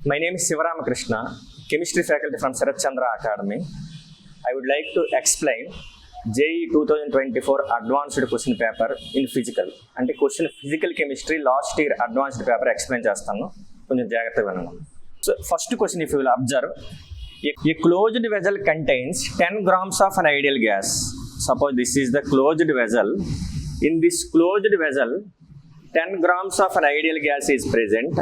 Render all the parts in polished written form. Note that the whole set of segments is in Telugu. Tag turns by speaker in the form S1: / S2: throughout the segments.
S1: My name is Sivaramakrishna, chemistry faculty from Sarath Chandra Academy. I would like to explain JEE 2024 advanced question paper in physical. అంటే question physical chemistry last year advanced paper explain చేస్తాను, కొంచెం జాగ్రత్తగా వినండి. So first question, if you will observe, a closed vessel contains 10 grams of an ideal gas. Suppose this is the closed vessel. In this closed vessel, 10 grams of an ideal gas is present.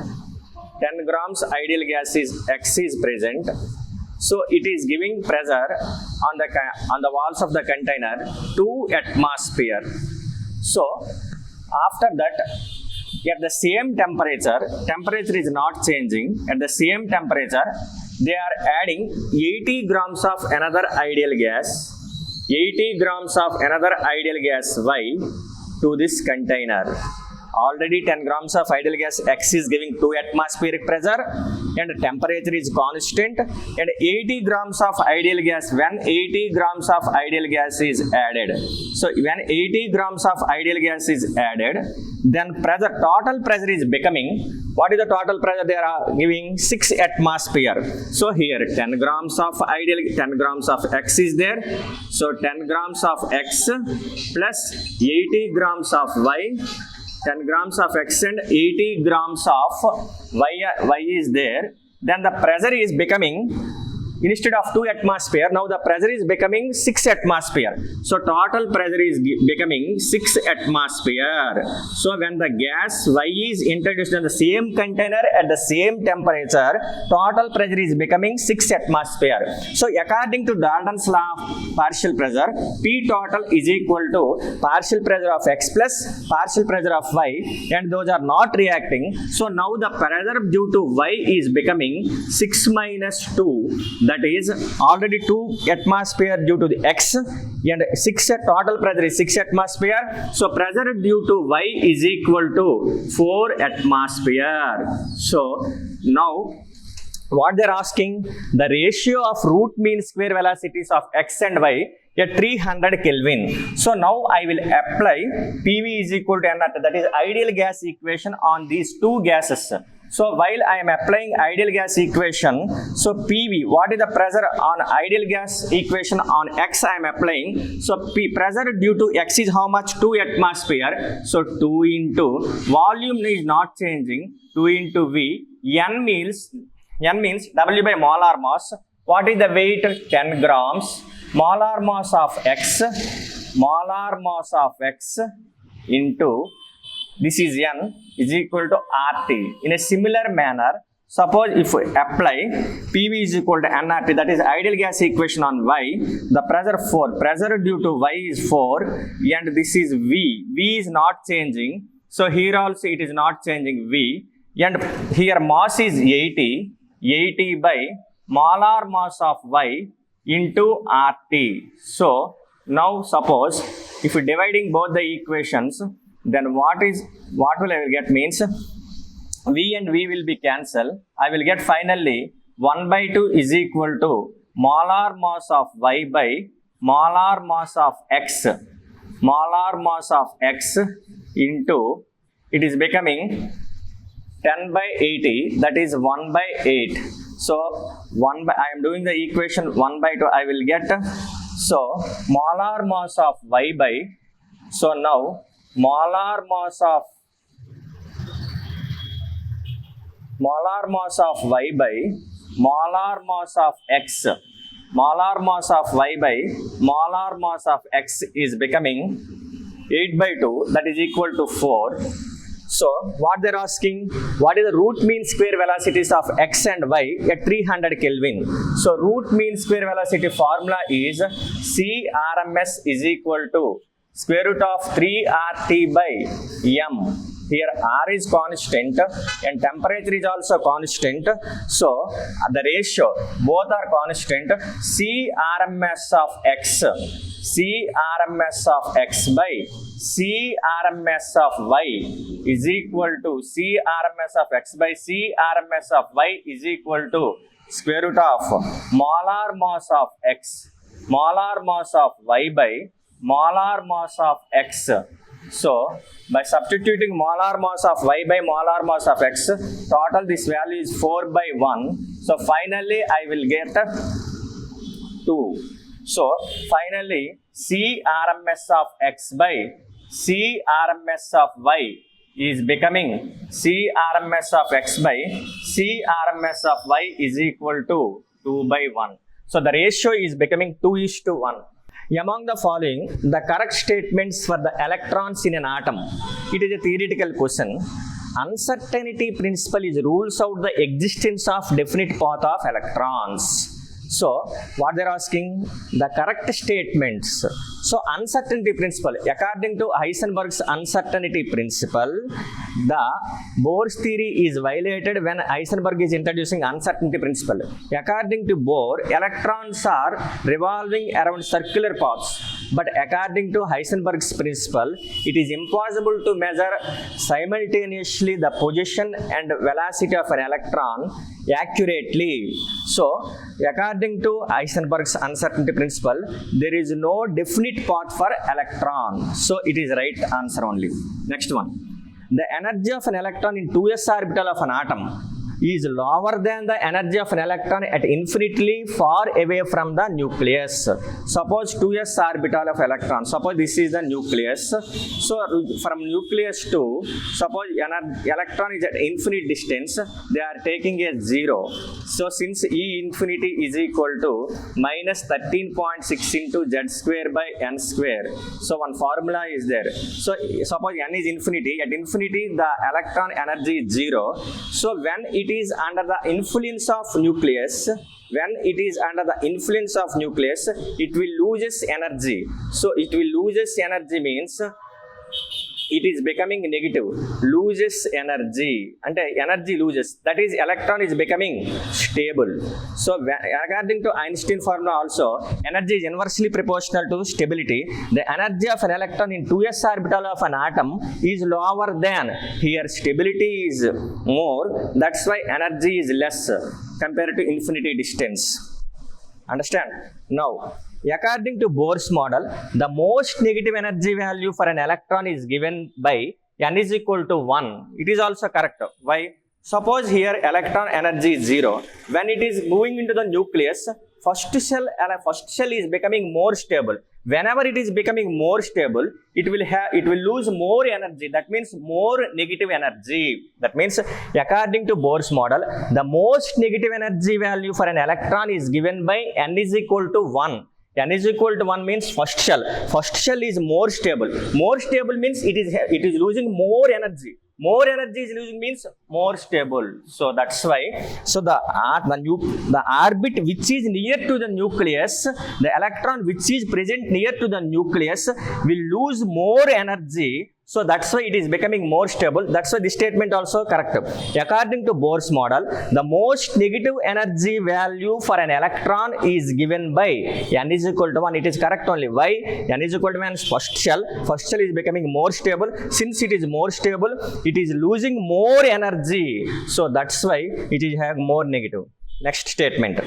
S1: 10 grams ideal gas is X is present. So it is giving pressure on the walls of the container 2 atmosphere. So after that, at the same temperature is not changing. At the same temperature, they are adding 80 grams of another ideal gas, 80 grams of another ideal gas Y to this container. Already 10 grams of ideal gas X is giving 2 atmospheric pressure and temperature is constant, and 80 grams of ideal gas, when 80 grams of ideal gas is added, so when 80 grams of ideal gas is added, then total pressure is becoming, what is the total pressure they are giving? 6 atmosphere. So here 10 grams of X is there, so 10 grams of X plus 80 grams of Y, 10 grams of X and 80 grams of Y is there. Then the pressure is becoming, instead of 2 atmosphere, now the pressure is becoming 6 atmosphere. So total pressure is becoming 6 atmosphere. So when the gas Y is introduced in the same container at the same temperature, total pressure is becoming 6 atmosphere. So according to Dalton's law of partial pressure, P total is equal to partial pressure of X plus partial pressure of Y, and those are not reacting. So now the pressure due to Y is becoming 6 minus 2. That is already 2 atmosphere due to the X, and 6 total pressure is 6 atmosphere. So pressure due to Y is equal to 4 atmosphere. So now what they are asking, the ratio of root mean square velocities of X and Y at 300 Kelvin. So now I will apply PV is equal to nRT, that is ideal gas equation on these two gases. So while I am applying ideal gas equation, so PV, what is the pressure on ideal gas equation on X I am applying? So pressure due to X is how much? 2 atmosphere. So 2 into volume is not changing, 2 into V. N means W by molar mass. What is the weight? 10 grams. Molar mass of X into, this is N, is equal to RT. In a similar manner, suppose if we apply PV is equal to nRT, that is ideal gas equation on Y, the pressure due to Y is 4, and this is V. V is not changing, so here also it is not changing V, and here mass is 80 by molar mass of Y into RT. So now suppose if we dividing both the equations, then what will I will get means V and V will be cancelled. I will get finally 1 by 2 is equal to molar mass of Y by molar mass of X. Molar mass of X into, it is becoming 10 by 80, that is 1 by 8. So I am doing the equation 1 by 2, I will get, so molar mass of Y by, so now molar mass of Y by molar mass of X, molar mass of Y by molar mass of X is becoming 8 by 2, that is equal to 4. So what they are asking, what is the root mean square velocities of X and Y at 300 Kelvin? So root mean square velocity formula is CRMS is equal to square root of 3RT by M. Here R is constant and temperature is also constant. So the ratio, both are constant. CRMS of X by CRMS of Y is equal to CRMS of X by CRMS of Y is equal to square root of molar mass of X, molar mass of Y by molar mass of X So by substituting molar mass of y by molar mass of x, total this value is 4 by 1. So finally I will get 2. So finally C RMS of x by C RMS of y is becoming C RMS of x by C RMS of y is equal to 2 by 1. So the ratio is becoming 2:1. Among the following, the correct statements for the electrons in an atom. It is a theoretical question. Uncertainty principle is rules out the existence of definite path of electrons. So what they're asking, the correct statements. So uncertainty principle, according to Heisenberg's uncertainty principle, the Bohr's theory is violated when Heisenberg is introducing uncertainty principle. According to Bohr, electrons are revolving around circular paths, but according to Heisenberg's principle, it is impossible to measure simultaneously the position and velocity of an electron accurately. So according to Heisenberg's uncertainty principle, there is no definite path for electron. So it is right answer only. Next one. The energy of an electron in 2s orbital of an atom is lower than the energy of an electron at infinitely far away from the nucleus. Suppose 2s orbital of electron. Suppose this is the nucleus. So from nucleus to, suppose electron is at infinite distance, they are taking a 0. So since E infinity is equal to minus 13.6 into z square by n square. So one formula is there. So suppose n is infinity, at infinity the electron energy is 0. So when it is under the influence of nucleus, it will loses energy. So it will loses energy means it is becoming negative, loses energy, and energy loses, that is electron is becoming stable. So according to Einstein formula also, energy is inversely proportional to stability. The energy of an electron in 2s orbital of an atom is lower than, here stability is more, that's why energy is less compared to infinity distance. Understand? Now according to Bohr's model, the most negative energy value for an electron is given by n is equal to 1. It is also correct. Why? Suppose here electron energy is 0. When it is moving into the nucleus, first shell is becoming more stable. Whenever it is becoming more stable, it will lose more energy. That means more negative energy. That means according to Bohr's model, the most negative energy value for an electron is given by n is equal to 1. N is equal to 1 means first shell. First shell is more stable. More stable means it is losing more energy. More energy is losing means more stable. So that's why. So the orbit which is near to the nucleus, the electron which is present near to the nucleus will lose more energy. So that's why it is becoming more stable. That's why this statement also correct. According to Bohr's model, the most negative energy value for an electron is given by n is equal to 1. It is correct only. Why? N is equal to 1 first shell. First shell is becoming more stable. Since it is more stable, it is losing more energy. So that's why it is having more negative. Next statement.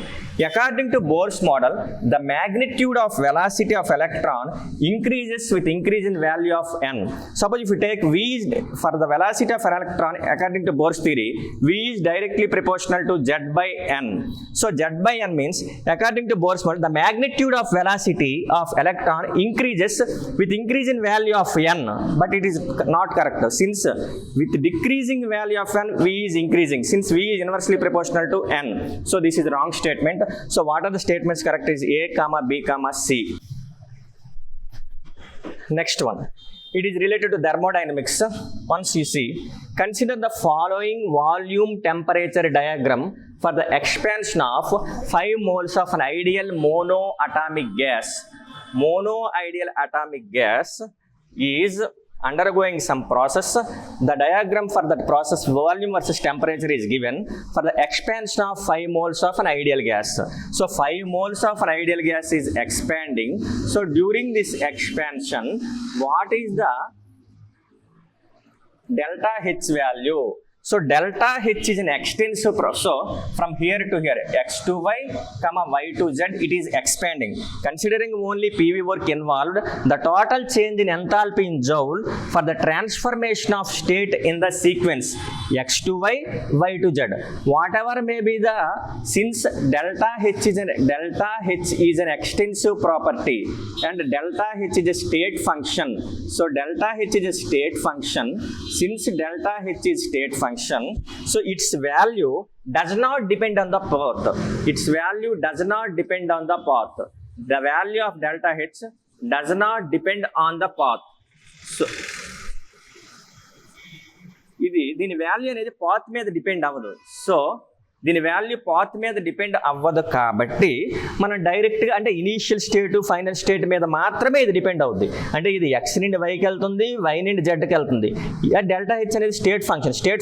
S1: According to Bohr's model, the magnitude of velocity of electron increases with increase in value of n. Suppose if you take V for the velocity of an electron, according to Bohr's theory, V is directly proportional to z by n. So z by n means, according to Bohr's model, the magnitude of velocity of electron increases with increase in value of n. But it is not correct. Since with decreasing value of n, V is increasing. Since V is inversely proportional to n. So this is the wrong statement. So what are the statements correct is A, B, C. Next one. It is related to thermodynamics. Once you see, consider the following volume temperature diagram for the expansion of 5 moles of an ideal monoatomic gas. Monoideal atomic gas is undergoing some process. The diagram for that process, volume versus temperature, is given for the expansion of 5 moles of an ideal gas. So 5 moles of an ideal gas is expanding. So during this expansion, what is the delta H value? So delta H is an extensive process. So from here to here, x to y, comma y to z, it is expanding. Considering only PV work involved, the total change in enthalpy in joule for the transformation of state in the sequence x to y, y to z. Whatever may be the, since delta H is an extensive property and delta H is a state function. So delta H is a state function. Since delta H is state function, so its value does not depend on the path. Its value does not depend on the path. The value of delta H does not depend on the path. So దీని వాల్యూ అనేది పాత్ మీద డిపెండ్ అవ్వదు. సో దీని వాల్యూ పాత్ మీద డిపెండ్ అవ్వదు కాబట్టి మనం డైరెక్ట్గా అంటే ఇనీషియల్ స్టేట్ ఫైనల్ స్టేట్ మీద మాత్రమే ఇది డిపెండ్ అవుద్ది. అంటే ఇది ఎక్స్ నుండి వైకి వెళ్తుంది, వై నుండి జెడ్కి వెళ్తుంది. డెల్టా హెచ్ అనేది స్టేట్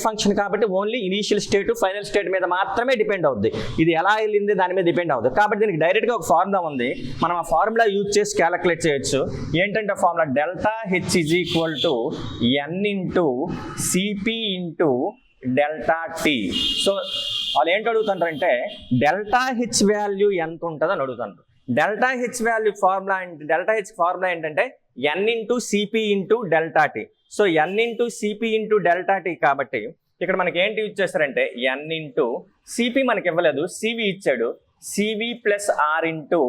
S1: ఫంక్షన్ కాబట్టి only initial state final state మీద మాత్రమే డిపెండ్ అవుద్ది. ఇది ఎలా వెళ్ళింది దాని మీద డిపెండ్ అవుతుంది. కాబట్టి దీనికి డైరెక్ట్గా ఒక ఫార్ములా ఉంది, మనం ఆ ఫార్ములా యూజ్ చేసి క్యాలిక్యులేట్ చేయొచ్చు. ఏంటంటే formula delta H is equal to N into CP into delta T. So వాళ్ళు ఏంటి అడుగుతుంటారంటే డెల్టా హెచ్ వాల్యూ ఎంత ఉంటుందో అని అడుగుతుంటారు. Delta H value formula delta H formula ఏంటంటే N into CP into delta T. So N into CP into delta T కాబట్టి ఇక్కడ మనకి ఏంటి యూజ్ చేస్తారంటే ఎన్ ఇంటూ సిపి మనకి ఇవ్వలేదు, సివి ఇచ్చాడు, CV plus R into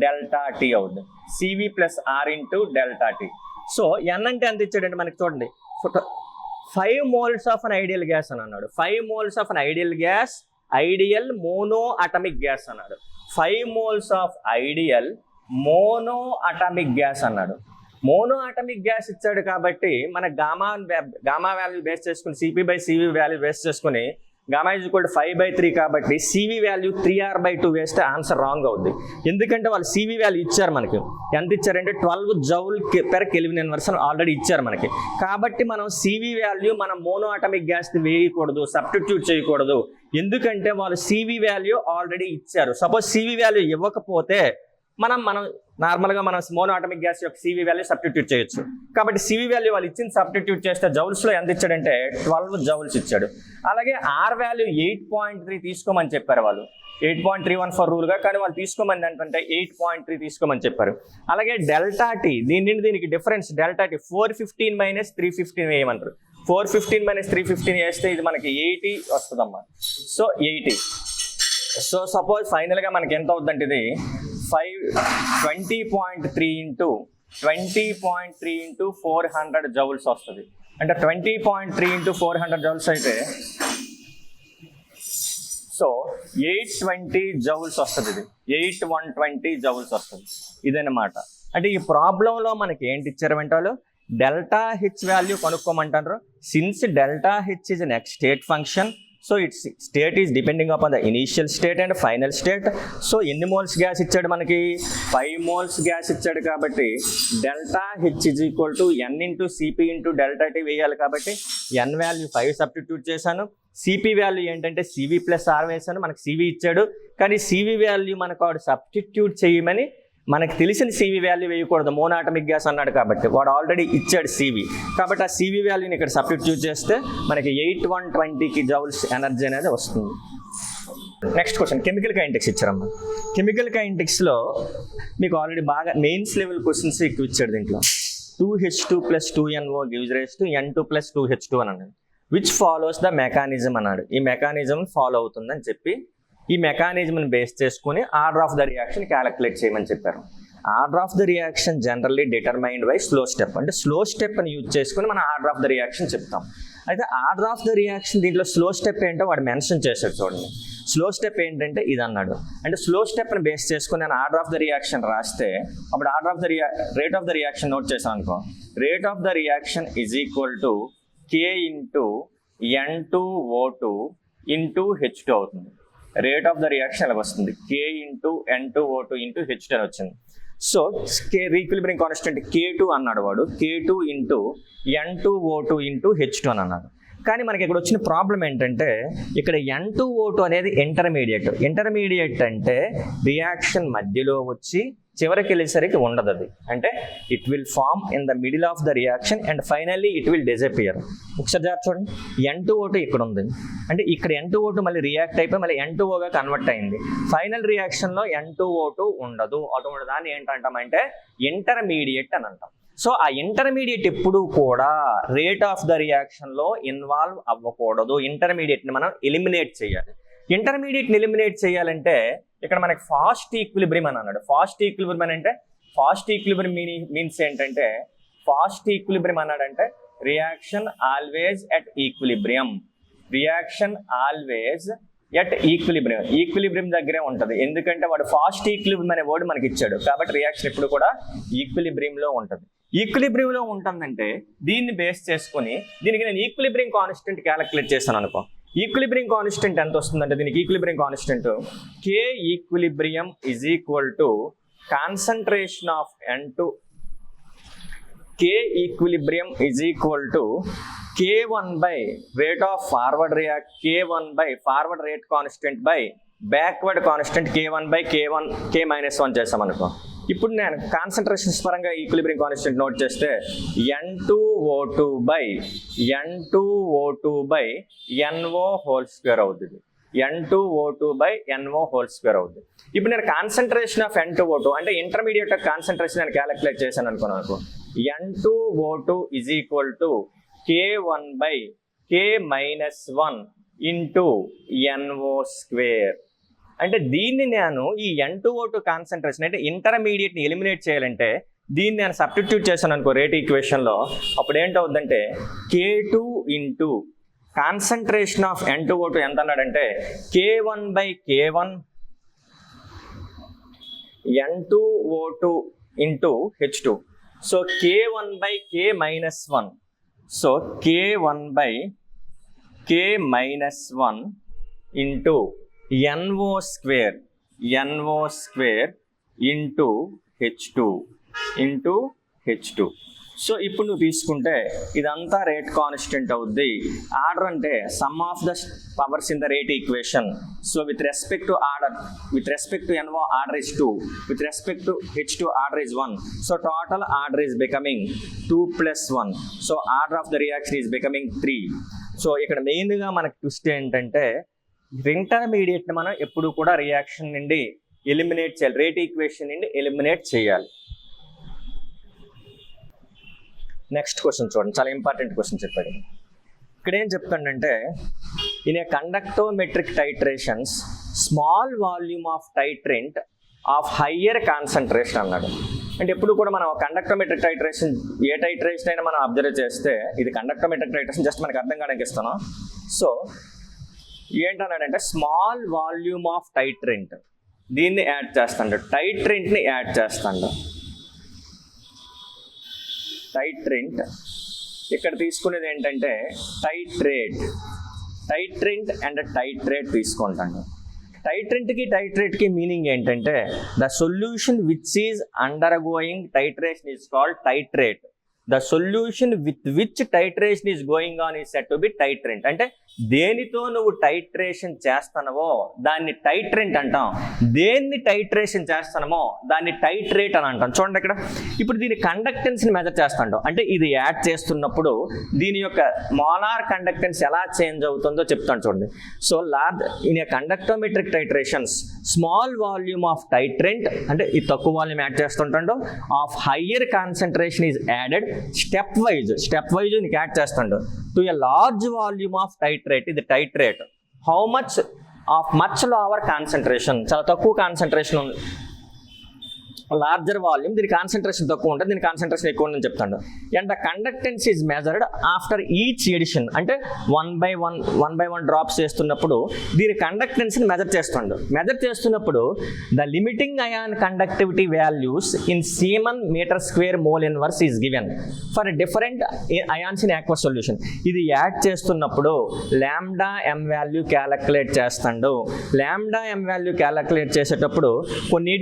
S1: delta T అవుతుంది. CV plus R into delta T. So N అంటే ఎంత ఇచ్చాడంటే మనకి చూడండి 5 moles of an ideal gas అని అన్నాడు. 5 moles of an ideal gas, ideal monoatomic gas అన్నాడు. 5 moles of ideal monoatomic gas అన్నాడు. మోనో అటామిక్ గ్యాస్ ఇచ్చాడు కాబట్టి మన గామా వాల్యూ బేస్ చేసుకుని CP/CV వాల్యూ బేస్ చేసుకుని గామా ఈజ్ ఈక్వల్ టు 5/3 కాబట్టి CV వాల్యూ 3R/2 వేస్తే ఆన్సర్ రాంగ్ అవుద్ది. ఎందుకంటే వాళ్ళు CV వాల్యూ ఇచ్చారు మనకి, ఎంత ఇచ్చారంటే 12 joule per kelvin inverse already ఇచ్చారు మనకి. కాబట్టి మనం CV వాల్యూ మనం మోనో అటామిక్ గ్యాస్ వేయకూడదు, సబ్స్టిట్యూట్ చేయకూడదు. ఎందుకంటే వాళ్ళు CV వాల్యూ ఆల్రెడీ ఇచ్చారు. సపోజ్ CV వాల్యూ ఇవ్వకపోతే మనం నార్మల్గా మనం మోనో అటామిక్ గ్యాస్ యొక్క CV వాల్యూ సబ్స్టిట్యూట్ చేయొచ్చు. కాబట్టి CV వాల్యూ వాళ్ళు ఇచ్చింది సబ్స్టిట్యూట్ చేస్తే జౌల్స్లో ఎంత ఇచ్చాడంటే 12 జౌల్స్ ఇచ్చాడు. అలాగే R వాల్యూ 8.3 తీసుకోమని చెప్పారు వాళ్ళు, 8.314 రూల్గా, కానీ వాళ్ళు తీసుకోమని అంటే 8.3 తీసుకోమని చెప్పారు. అలాగే డెల్టా టీ, దీనికి డిఫరెన్స్ డెల్టా టీ 415 మైనస్ 315 వేయమంటారు. 415 - 315 వేస్తే ఇది మనకి 80 వస్తుందమ్మా. సో 80. సో సపోజ్ ఫైనల్గా మనకి ఎంత అవుతుందంటే ఇది 20.3 ఇంటూ 400 జౌల్స్ వస్తుంది. అంటే 20.3 ఇంటూ 400 జౌల్స్ అయితే సో 820 జౌల్స్ వస్తుంది. ఇది 8120 జౌల్స్ వస్తుంది. ఇదన్నమాట. అంటే ఈ ప్రాబ్లంలో మనకి ఏంటి ఇచ్చారంటే వాళ్ళు డెల్టా హెచ్ వాల్యూ కనుక్కోమంటారు. Since delta H is an X state function, so its state is depending upon the initial state and final state. So ఎన్ని మోల్స్ గ్యాస్ ఇచ్చాడు మనకి? 5 moles గ్యాస్ ఇచ్చాడు కాబట్టి delta H is equal to N into CP into delta T వేయాలి. కాబట్టి ఎన్ వాల్యూ 5 సబ్స్టిట్యూట్ చేశాను. సిపి వాల్యూ ఏంటంటే CV ప్లస్ ఆర్ వేసాను, మనకి CV ఇచ్చాడు. కానీ CV వాల్యూ మనకు వాడు సబ్స్టిట్యూట్ చేయమని మనకు తెలిసిన CV వాల్యూ వేయకూడదు, మోనో అటామిక్ గ్యాస్ అన్నాడు కాబట్టి వాడు ఆల్రెడీ ఇచ్చాడు CV. కాబట్టి ఆ CV వాల్యూని ఇక్కడ సబ్స్టిట్యూట్ చేస్తే మనకి 8120కి జౌల్స్ ఎనర్జీ అనేది వస్తుంది. నెక్స్ట్ క్వశ్చన్, కెమికల్ కైనెటిక్స్ ఇచ్చారమ్మా. కెమికల్ కైనెటిక్స్లో మీకు ఆల్రెడీ బాగా మెయిన్స్ లెవెల్ క్వశ్చన్స్ ఎక్కువ ఇచ్చాడు. దీంట్లో 2H2 + 2NO gives rise to N2 + 2H2 అని అన్నాడు. విచ్ ఫాలోస్ ద మెకానిజం అన్నాడు. ఈ మెకానిజం ఫాలో అవుతుందని చెప్పి ఈ మెకానిజంని బేస్ చేసుకుని order of the reaction calculate చేయమని చెప్పారు. Order of the reaction generally determined by slow step. అంటే స్లో స్టెప్ అని యూజ్ చేసుకుని మనం ఆర్డర్ ఆఫ్ ద రియాక్షన్ చెప్తాం. అయితే ఆర్డర్ ఆఫ్ ద రియాక్షన్ దీంట్లో స్లో స్టెప్ ఏంటో వాడు మెన్షన్ చేశాడు చూడండి. స్లో స్టెప్ ఏంటంటే ఇది అన్నాడు. అంటే స్లో స్టెప్ని బేస్ చేసుకుని నేను ఆర్డర్ ఆఫ్ ద రియాక్షన్ రాస్తే అప్పుడు order of the rate of the reaction note చేశాను అనుకో. Rate of the reaction is equal to K into N2O2 into H2 అవుతుంది. రేట్ ఆఫ్ ద రియాక్షన్ ఎలా వస్తుంది? K into N2O2 into H2 అని వచ్చింది. సో ఈక్విలిబ్రియం కాన్స్టెంట్ K2 అన్నాడు వాడు, K2 into N2O2 into H2 అని అన్నాడు. కానీ మనకి ఇక్కడ వచ్చిన ప్రాబ్లం ఏంటంటే ఇక్కడ N2O2 అనేది ఇంటర్మీడియట్ అంటే రియాక్షన్ మధ్యలో వచ్చి చివరికి వెళ్ళేసరికి ఉండదు. అది అంటే it will form in the middle of the reaction and finally it will disappear. ఒకసారి చూడండి, N2O2 ఇక్కడ ఉంది, అంటే ఇక్కడ N2O2 మళ్ళీ రియాక్ట్ అయిపోయి మళ్ళీ N2Oగా కన్వర్ట్ అయింది. ఫైనల్ రియాక్షన్లో N2O2 ఉండదు. అటువంటి దాన్ని ఏంటంటామంటే ఇంటర్మీడియట్ అని అంటాం. సో ఆ ఇంటర్మీడియట్ ఎప్పుడు కూడా రేట్ ఆఫ్ ద రియాక్షన్లో ఇన్వాల్వ్ అవ్వకూడదు. ఇంటర్మీడియట్ని మనం ఎలిమినేట్ చేయాలి. ఇంటర్మీడియట్ని ఎలిమినేట్ చేయాలంటే ఇక్కడ మనకి ఫాస్ట్ ఈక్విలిబ్రియం అని అన్నాడు. ఫాస్ట్ ఈక్విలిబ్రియం అంటే ఫాస్ట్ ఈక్విలిబ్రియం మీన్స్ ఏంటంటే, ఫాస్ట్ ఈక్విలిబ్రియం అన్నాడంటే reaction always at equilibrium. Reaction always at equilibrium, equilibrium దగ్గరే ఉంటుంది. ఎందుకంటే వాడు ఫాస్ట్ ఈక్విలిబ్రియం అనే వర్డ్ మనకి ఇచ్చాడు కాబట్టి రియాక్షన్ ఎప్పుడు కూడా ఈక్విలిబ్రియంలో ఉంటుంది. ఈక్విలిబ్రియంలో ఉంటుందంటే దీన్ని బేస్ చేసుకుని దీనికి నేను ఈక్విలిబ్రియం కాన్స్టెంట్ క్యాలిక్యులేట్ చేస్తాను అనుకో. ఈక్విలిబ్రియం కాన్స్టెంట్ ఎంత వస్తుందంటే దీనికి equilibrium constant K equilibrium is equal to concentration of N2. K equilibrium is equal to K1 by rate of forward K1 by forward rate constant by backward constant K1 by K-1 చేస్తాం అనుకో. ఇప్పుడు నేను కాన్సన్ట్రేషన్స్ పరంగా ఈక్విలిబ్రియం కాన్స్టెంట్ నోట్ చేస్తే N2O2 by NO whole square అవుతుంది. N2O2 by NO whole square అవుతుంది. ఇప్పుడు నేను కాన్సన్ట్రేషన్ ఆఫ్ N2O2 అంటే ఇంటర్మీడియట్ కాన్సన్ట్రేషన్ నేను క్యాలిక్యులేట్ చేశాను అనుకున్నాను. N2O2 is equal to K1 by K-1 into NO square. అంటే దీన్ని నేను ఈ N2O2 కాన్సన్ట్రేషన్ అంటే ఇంటర్మీడియట్ని ఎలిమినేట్ చేయాలంటే దీన్ని నేను సబ్స్టిట్యూట్ చేశాను అనుకో రేట్ ఈక్వేషన్లో. అప్పుడు ఏంటవుద్దంటే K2 into concentration of N2O2 ఎంత అన్నాడంటే K1 by K1 N2O2 into H2. So K1 by K-1, so K1 by K-1 into NO square into H2. So ఇప్పుడు నువ్వు తీసుకుంటే ఇదంతా రేట్ కాన్స్టెంట్ అవుద్ది. ఆర్డర్ అంటే some of the powers in the rate equation. So with respect to order, with respect to NO order is 2, with respect to H2 order is 1. So total order is becoming 2 + 1. So order of the reaction is becoming 3. So ఇక్కడ మెయిన్గా మనకు ట్విస్ట్ ఏంటంటే ఇంటర్మీడియట్ని మనం ఎప్పుడు కూడా రియాక్షన్ నుండి ఎలిమినేట్ చేయాలి, రేట్ ఈక్వేషన్ నుండి ఎలిమినేట్ చేయాలి. నెక్స్ట్ క్వశ్చన్ చూడండి, చాలా ఇంపార్టెంట్ క్వశ్చన్ చెప్పాడు. ఇక్కడ ఏం చెప్తాడంటే in a conductometric titrations small volume of titrant of higher concentration అన్నాడు. అంటే ఎప్పుడు కూడా మనం కండక్టోమెట్రిక్ టైట్రేషన్ ఏ టైట్రేషన్ అయినా మనం అబ్జర్వ్ చేస్తే ఇది కండక్టోమెట్రిక్ టైట్రేషన్ జస్ట్ మనకు అర్థం కావడానికి ఇస్తాను. సో ఏంటన్నాడంటే స్మాల్ వాల్యూమ్ ఆఫ్ టైట్రెంట్ దీన్ని యాడ్ చేస్తాడు, టైట్రెంట్ని యాడ్ చేస్తాడు. టైట్రెంట్ ఇక్కడ తీసుకునేది ఏంటంటే టైట్రెంట్ అండ్ టైట్రేట్ తీసుకుంటాను. టైట్రెంట్కి మీనింగ్ ఏంటంటే the solution which is undergoing titration is called titrate. The solution with which titration is going on is set to be titrant. అంటే దేనితో నువ్వు టైట్రేషన్ చేస్తానవో దాన్ని టైట్రెంట్ అంటాం, దేన్ని టైట్రేషన్ చేస్తానమో దాన్ని టైట్రేట్ అని అంటాం. చూడండి ఇక్కడ ఇప్పుడు దీని కండక్టెన్స్ని మెజర్ చేస్తాడు. అంటే ఇది యాడ్ చేస్తున్నప్పుడు దీని యొక్క మోలార్ కండక్టెన్స్ ఎలా చేంజ్ అవుతుందో చెప్తాను చూడండి. So large in a conductometric titrations small volume of titrant అంటే ఈ తక్కువ వాల్యూమ్ యాడ్ చేస్తుంటాడు, of higher concentration is added stepwise నీకు యాడ్ చేస్తాడు to a large volume of titrate. ఇది titrate how much of much lower concentration, చాలా తక్కువ కాన్సన్ట్రేషన్ ఉంది. లార్జర్ వాల్యూమ్ దీని కాన్సన్ట్రేషన్ తక్కువ ఉంటుంది, దీని కాన్సన్ట్రేషన్ ఎక్కువ ఉందని చెప్తాడు. And the conductance is measured after each addition. అంటే 1 by 1 డ్రాప్స్ చేస్తున్నప్పుడు దీని కండక్టెన్స్ని మెజర్ చేస్తున్నప్పుడు the limiting ion conductivity values in Siemens meter square mole inverse is given for different ions in aqueous solution. ఇది యాడ్ చేస్తున్నప్పుడు లాంబ్డా ఎం వాల్యూ క్యాలిక్యులేట్ చేస్తాడు. లాంబ్డా ఎం వాల్యూ క్యాలిక్యులేట్ చేసేటప్పుడు కొన్ని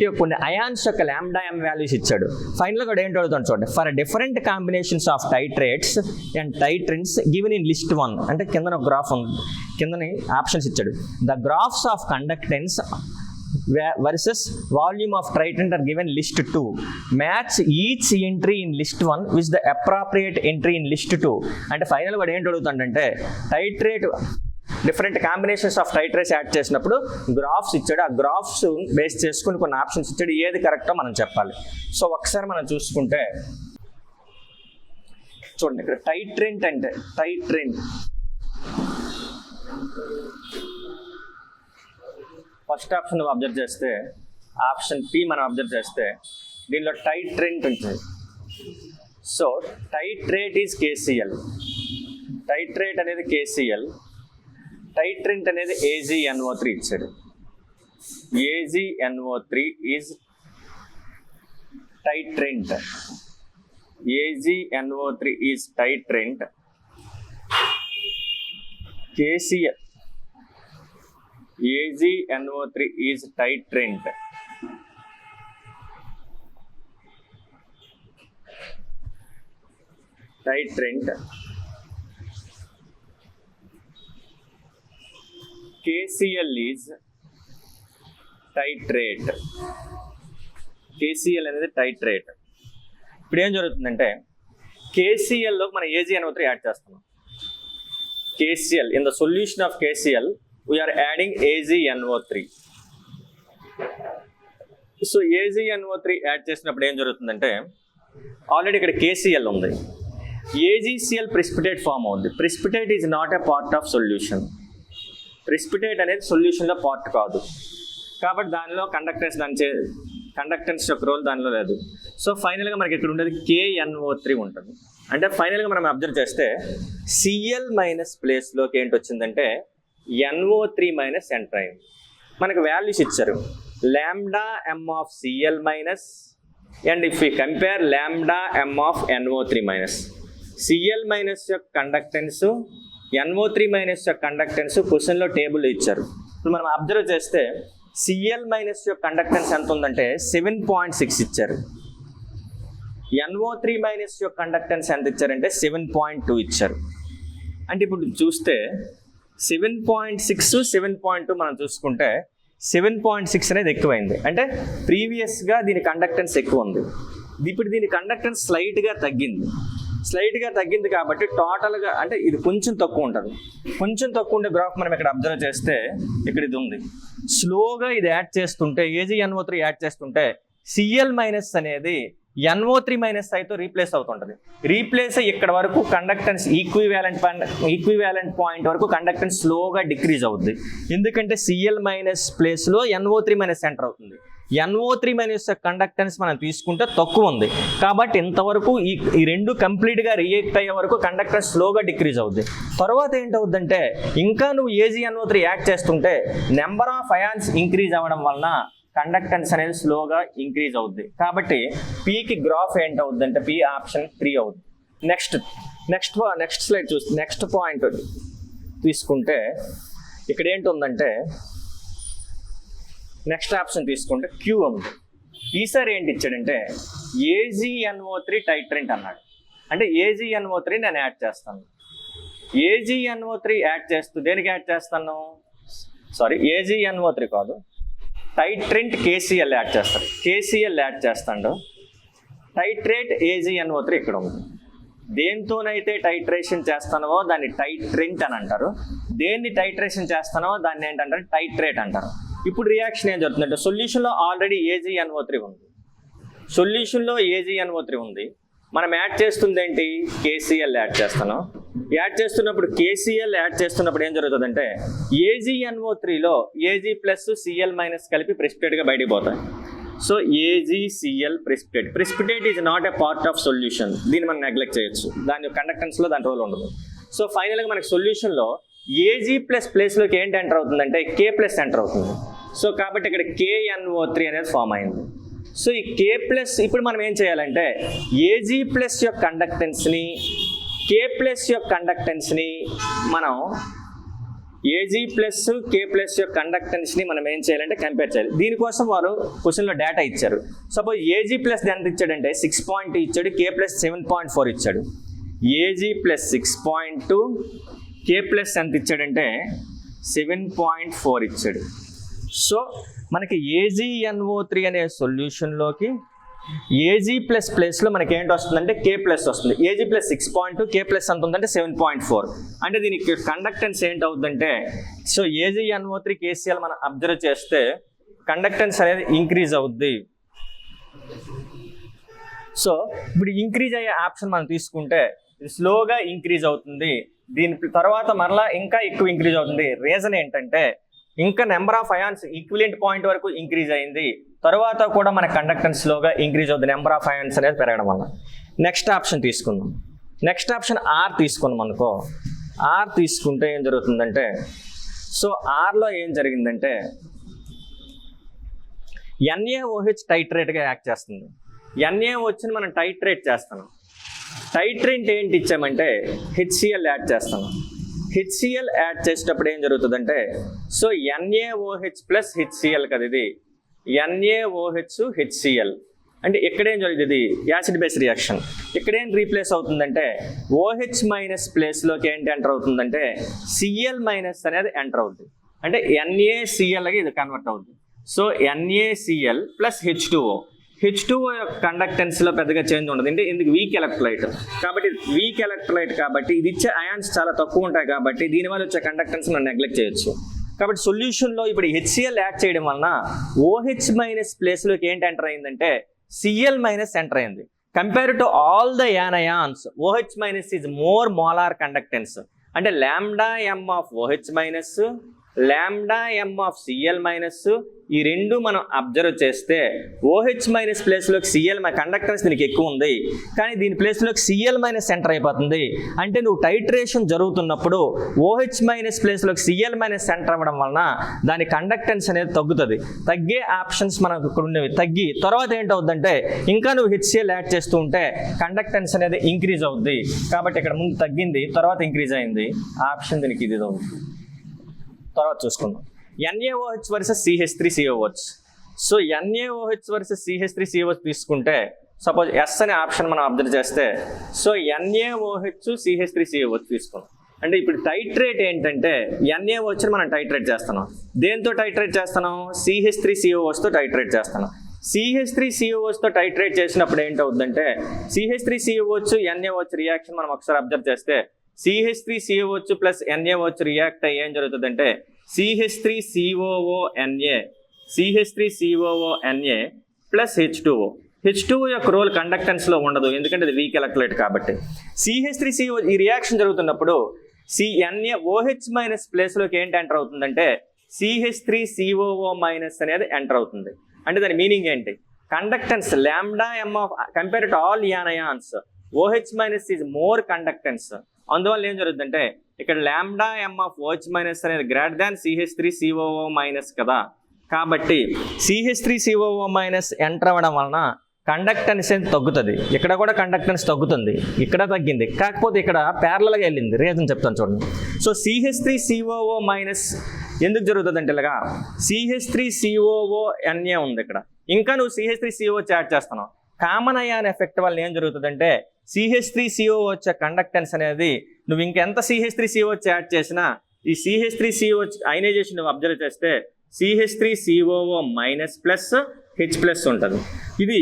S1: అయాన్స్ యొక్క లాంబ్డా ఎం వాల్యూస్ ఇచ్చాడు. ఫైనల్గా కూడా ఏంటి అడుగుతాడు చూడండి, for different combinations of titrates and titrants given in list 1. అంటే కింద ఒక గ్రాఫ్ ఉంది, కిందని ఆప్షన్స్ ఇచ్చాడు. The graphs of conductance versus volume of titrant are given list 2. Match each entry in list 1 with the appropriate entry in list 2. అంటే ఫైనల్ వాడు ఏంటి అడుగుతాడంటే titrate different combinations of titrates add చేసినప్పుడు గ్రాఫ్స్ ఇచ్చాడు, ఆ గ్రాఫ్స్ బేస్ చేసుకుని కొన్ని ఆప్షన్స్ ఇచ్చాడు, ఏది కరెక్టో మనం చెప్పాలి. సో ఒకసారి మనం చూసుకుంటే చూడండి, ఇక్కడ టైట్రెంట్ అంటే టైట్రెంట్ ఫస్ట్ ఆప్షన్ అబ్జర్వ్ చేస్తే ఆప్షన్ పి మనం అబ్జర్వ్ చేస్తే దీనిలో టైట్రెంట్ ఉంటుంది. So titrate is KCl, titrate అనేది కేసీఎల్, టైట్రెంట్ అనేది AgNO3 ఇచ్చాడు. AgNO3 is titrant, AgNO3 is titrant, KCl AgNO3 is titrant. Titrant. KCl is titrate. KCl అనేది టైట్రేట్. ఇప్పుడు ఏం జరుగుతుందంటే KCl లో మనం AgNO3 యాడ్ చేస్తున్నాం. KCl in the solution of KCl we are adding AgNO3. So AgNO3 add చేసినప్పుడు ఏం జరుగుతుందంటే ఆల్రెడీ ఇక్కడ KCl ఉంది, AgCl ప్రెసిపిటేట్ ఫామ్ అవుతుంది. Precipitate is not a part of solution, precipitate అనేది సొల్యూషన్లో పార్ట్ కాదు, కాబట్టి దానిలో కండక్టెన్స్ యొక్క రోల్ దానిలో లేదు. సో ఫైనల్గా మనకి ఇక్కడ ఉండేది KNO3 ఉంటుంది. అంటే ఫైనల్గా మనం అబ్జర్వ్ చేస్తే Cl మైనస్ ప్లేస్లోకి ఏంటి వచ్చిందంటే NO3 మైనస్ ఎంటర్ అయింది. మనకు వాల్యూస్ ఇచ్చారు lambda m of Cl minus and if you compare lambda m of NO3 minus. Cl minus యొక్క కండక్టెన్స్, NO3 మైనస్ యొక్క కండక్టెన్స్ క్వశ్చన్లో టేబుల్ ఇచ్చారు. ఇప్పుడు మనం అబ్జర్వ్ చేస్తే Cl మైనస్ యొక్క కండక్టెన్స్ ఎంత ఉందంటే 7.6 ఇచ్చారు, NO3 మైనస్ యొక్క కండక్టెన్స్ ఎంత ఇచ్చారంటే 7.2 ఇచ్చారు. అంటే ఇప్పుడు చూస్తే 7.6 7.2 మనం చూసుకుంటే 7.6 అనేది ఎక్కువైంది, అంటే ప్రీవియస్గా దీని కండక్టెన్స్ ఎక్కువ ఉంది. ఇప్పుడు దీని కండక్టెన్స్ స్లైట్గా తగ్గింది కాబట్టి టోటల్గా అంటే ఇది కొంచెం తక్కువ ఉంటుంది. కొంచెం తక్కువ ఉండే గ్రాఫ్ మనం ఇక్కడ అబ్జర్వ్ చేస్తే ఇక్కడ ఇది ఉంది. స్లోగా ఇది యాడ్ చేస్తుంటే AgNO3 యాడ్ చేస్తుంటే Cl మైనస్ అనేది NO3 మైనస్ అయితే రీప్లేస్ అవుతుంటుంది. రీప్లేస్ ఇక్కడ వరకు కండక్టెన్స్ ఈక్వివాలెంట్ పాయింట్ వరకు కండక్టెన్స్ స్లోగా డిక్రీజ్ అవుతుంది. ఎందుకంటే Cl మైనస్ ప్లేస్లో NO3 మైనస్ ఎంటర్ అవుతుంది. NO3 మైనస్ కండక్టెన్స్ మనం తీసుకుంటే తక్కువ ఉంది, కాబట్టి ఇంతవరకు ఈ రెండు కంప్లీట్గా రియాక్ట్ అయ్యే వరకు కండక్టెన్స్ స్లోగా డిక్రీజ్ అవుతుంది. తర్వాత ఏంటవుద్దంటే ఇంకా నువ్వు AgNO3 యాడ్ చేస్తుంటే నెంబర్ ఆఫ్ అయాన్స్ ఇంక్రీజ్ అవ్వడం వలన కండక్టెన్స్ అనేది స్లోగా ఇంక్రీజ్ అవుద్ది. కాబట్టి పీకి గ్రాఫ్ ఏంటవుద్దంటే పి ఆప్షన్ 3 అవుద్ది. నెక్స్ట్ స్లైడ్ చూస్తే నెక్స్ట్ పాయింట్ తీసుకుంటే ఇక్కడ ఏంటుందంటే నెక్స్ట్ ఆప్షన్ తీసుకుంటే క్యూ ఉంది. ఈసారి ఏంటి ఇచ్చాడంటే AgNO3 టైట్రెంట్ అన్నాడు. అంటే AgNO3 నేను యాడ్ చేస్తాను. AgNO3 యాడ్ చేస్తూ దేనికి యాడ్ చేస్తాను, AgNO3 కాదు, టైట్రెంట్ KCl యాడ్ చేస్తారు. KCl యాడ్ చేస్తాడు, టైట్రేట్ AgNO3 ఇక్కడ ఉంది. దేంతోనైతే టైట్రేషన్ చేస్తానో దాన్ని టైట్రెంట్ అని అంటారు, దేన్ని టైట్రేషన్ చేస్తానో దాన్ని ఏంటంటారు టైట్రేట్ అంటారు. ఇప్పుడు రియాక్షన్ ఏం జరుగుతుందంటే సొల్యూషన్లో ఆల్రెడీ AgNO3 ఉంది, మనం యాడ్ చేస్తుంది ఏంటి KCl యాడ్ చేస్తాను. యాడ్ చేస్తున్నప్పుడు ఏం జరుగుతుందంటే AgNO3లో Ag ప్లస్ Cl మైనస్ కలిపి ప్రెసిపిటేట్గా బయటికి పోతాయి. So AgCl precipitate is not a part of solution, దీన్ని మనం నెగ్లెక్ట్ చేయొచ్చు, దాని కండక్టెన్స్లో దాని రోల్ ఉండదు. సో ఫైనల్గా మనకి సొల్యూషన్లో Ag ప్లస్ ప్లేస్లోకి ఏంటి ఎంటర్ అవుతుందంటే K ప్లస్ ఎంటర్ అవుతుంది. సో కాబట్టి ఇక్కడ KNO3 అనేది ఫామ్ అయింది. సో ఈ K ప్లస్ ఇప్పుడు మనం ఏం చేయాలంటే Ag ప్లస్ యొక్క కండక్టెన్స్ని K ప్లస్ యొక్క కండక్టెన్స్ని మనం Ag ప్లస్ K ప్లస్ యొక్క కండక్టెన్స్ని మనం ఏం చేయాలంటే కంపేర్ చేయాలి. దీనికోసం వారు క్వశ్చన్లో డేటా ఇచ్చారు. సపోజ్ Ag ప్లస్ ఎంత ఇచ్చాడంటే 6.2 ఇచ్చాడు, K ప్లస్ 7.4 ఇచ్చాడు. Ag ప్లస్ 6.2, K ప్లస్ ఎంత ఇచ్చాడంటే 7.4 ఇచ్చాడు. సో మనకి AgNO3 అనే సొల్యూషన్లోకి Ag ప్లస్ ప్లేస్లో మనకి ఏంటి వస్తుందంటే K ప్లస్ వస్తుంది. Ag ప్లస్ 6.2, K ప్లస్ ఎంత ఉందంటే 7.4. అంటే దీనికి కండక్టెన్స్ ఏంటి అవుతుందంటే, సో AgNO3 KCl మనం అబ్జర్వ్ చేస్తే కండక్టెన్స్ అనేది ఇంక్రీజ్ అవుద్ది. సో ఇప్పుడు ఇంక్రీజ్ అయ్యే ఆప్షన్ మనం తీసుకుంటే ఇది స్లోగా ఇంక్రీజ్ అవుతుంది. దీని తర్వాత మరలా ఇంకా ఎక్కువ ఇంక్రీజ్ అవుతుంది. రీజన్ ఏంటంటే ఇంకా number of ions equivalent point వరకు ఇంక్రీజ్ అయింది. తర్వాత కూడా మన కండక్టెన్స్ స్లోగా ఇంక్రీజ్ అవుతుంది, నెంబర్ ఆఫ్ అయాన్స్ అనేది పెరగడం వల్ల. నెక్స్ట్ ఆప్షన్ తీసుకుందాం. నెక్స్ట్ ఆప్షన్ R తీసుకున్నాం అనుకో. R తీసుకుంటే ఏం జరుగుతుందంటే, సో Rలో ఏం జరిగిందంటే NaOH టైట్రేట్గా యాక్ట్ చేస్తుంది. NaOHని మనం టైట్రేట్ చేస్తాం. టైట్రేట్ ఏంటి ఇచ్చామంటే HCl యాడ్ చేస్తాం. HCl యాడ్ చేసేటప్పుడు ఏం జరుగుతుందంటే, సో NaOH ప్లస్ HCl కదా, ఇది NaOH HCl అంటే ఇక్కడేం జరుగుతుంది, యాసిడ్ బేస్ రియాక్షన్. ఇక్కడేం రీప్లేస్ అవుతుందంటే OH మైనస్ ప్లేస్లోకి ఏంటి ఎంటర్ అవుతుందంటే Cl మైనస్ అనేది ఎంటర్ అవుతుంది. అంటే NaClగా ఇది కన్వర్ట్ అవుతుంది. సో NaCl ప్లస్ H2O యొక్క కండక్టెన్స్లో పెద్దగా చేంజ్ ఉండదు. అంటే ఇందుకు వీక్ ఎలక్ట్రోలైట్ కాబట్టి ఇది ఇచ్చే అయాన్స్ చాలా తక్కువ ఉంటాయి కాబట్టి దీనివల్ల వచ్చే కండక్టెన్స్ మనం నెగ్లెక్ట్ చేయొచ్చు. కాబట్టి సొల్యూషన్లో ఇప్పుడు HCl యాడ్ చేయడం వలన OH మైనస్ ప్లేస్లోకి ఏంటి ఎంటర్ అయిందంటే Cl మైనస్ ఎంటర్ అయింది. Compare to all the anions OH minus is more molar conductance. అంటే λm of OH minus, λm of Cl minus, ఈ రెండు మనం అబ్జర్వ్ చేస్తే OH మైనస్ ప్లేస్లోకి Cl కండక్టెన్స్ దీనికి ఎక్కువ ఉంది, కానీ దీని ప్లేస్లోకి Cl మైనస్ ఎంటర్ అయిపోతుంది. అంటే నువ్వు టైట్రేషన్ జరుగుతున్నప్పుడు OH మైనస్ ప్లేస్లోకి Cl మైనస్ ఎంటర్ అవ్వడం వలన దాని కండక్టెన్స్ అనేది తగ్గుతుంది. తగ్గే ఆప్షన్స్ మనకు ఇక్కడ ఉన్నవి తగ్గి తర్వాత ఏంటవుద్దంటే ఇంకా నువ్వు HCl యాడ్ చేస్తూ ఉంటే కండక్టెన్స్ అనేది ఇంక్రీజ్ అవుద్ది. కాబట్టి ఇక్కడ ముందు తగ్గింది, తర్వాత ఇంక్రీజ్ అయింది. ఆప్షన్ దీనికి ఇది అవుతుంది. తర్వాత చూసుకుందాం NaOH versus CH3COOH. So NaOH versus CH3COOH తీసుకుంటే సపోజ్ S అనే ఆప్షన్ మనం అబ్జర్వ్ చేస్తే, సో NaOH CH3COOH తీసుకున్నాం. అంటే ఇప్పుడు టైట్రేట్ ఏంటంటే NaOHని మనం టైట్రేట్ చేస్తున్నాం. దేంతో టైట్రేట్ చేస్తున్నాం? CH3COOHతో టైట్రేట్ చేస్తున్నాం. CH3COOHతో టైట్రేట్ చేసినప్పుడు ఏంటవుద్దంటే CH3COOH NaOH రియాక్షన్ మనం ఒకసారి అబ్జర్వ్ చేస్తే CH3COOH ప్లస్ NaOH రియాక్ట్ అయ్యి ఏం జరుగుతుందంటే CH3COONA ప్లస్ H2O యొక్క రోల్ కండక్టెన్స్లో ఉండదు, ఎందుకంటే ఇది వీక్ ఎలక్ట్రోలైట్ కాబట్టి. CH3COOH ఈ రియాక్షన్ జరుగుతున్నప్పుడు NaOH మైనస్ ప్లేస్లోకి ఏంటి ఎంటర్ అవుతుందంటే CH3COO మైనస్ అనేది ఎంటర్ అవుతుంది. అంటే దాని మీనింగ్ ఏంటి? Conductance λm of compare to all anions OH minus is more conductance. అందువల్ల ఏం జరుగుతుందంటే ఇక్కడ λm ఆఫ్ OH మైనస్ అనేది గ్రేటర్ దాన్ CH3COO మైనస్ కదా, కాబట్టి CH3COO మైనస్ ఎంటర్ అవ్వడం వలన కండక్టెన్స్ అనేది తగ్గుతుంది. ఇక్కడ కూడా కండక్టెన్స్ తగ్గుతుంది, ఇక్కడ తగ్గింది, కాకపోతే ఇక్కడ ప్యారలల్గా వెళ్ళింది. రీజన్ చెప్తాను చూడండి. సో CH3COO మైనస్ ఎందుకు జరుగుతుంది అంటే ఇలాగా CH3COONA ఉంది ఇక్కడ, ఇంకా నువ్వు CH3COOH యాడ్ చేస్తున్నావు. కామన్ అయాన్ ఎఫెక్ట్ వల్ల ఏం జరుగుతుందంటే CH3COOH కండక్టెన్స్ అనేది నువ్వు ఇంకెంత CH3COOH యాడ్ చేసినా ఈ CH3COOH అయనైజేషన్ నువ్వు అబ్జర్వ్ చేస్తే CH3COO minus plus H plus ఉంటుంది. ఇది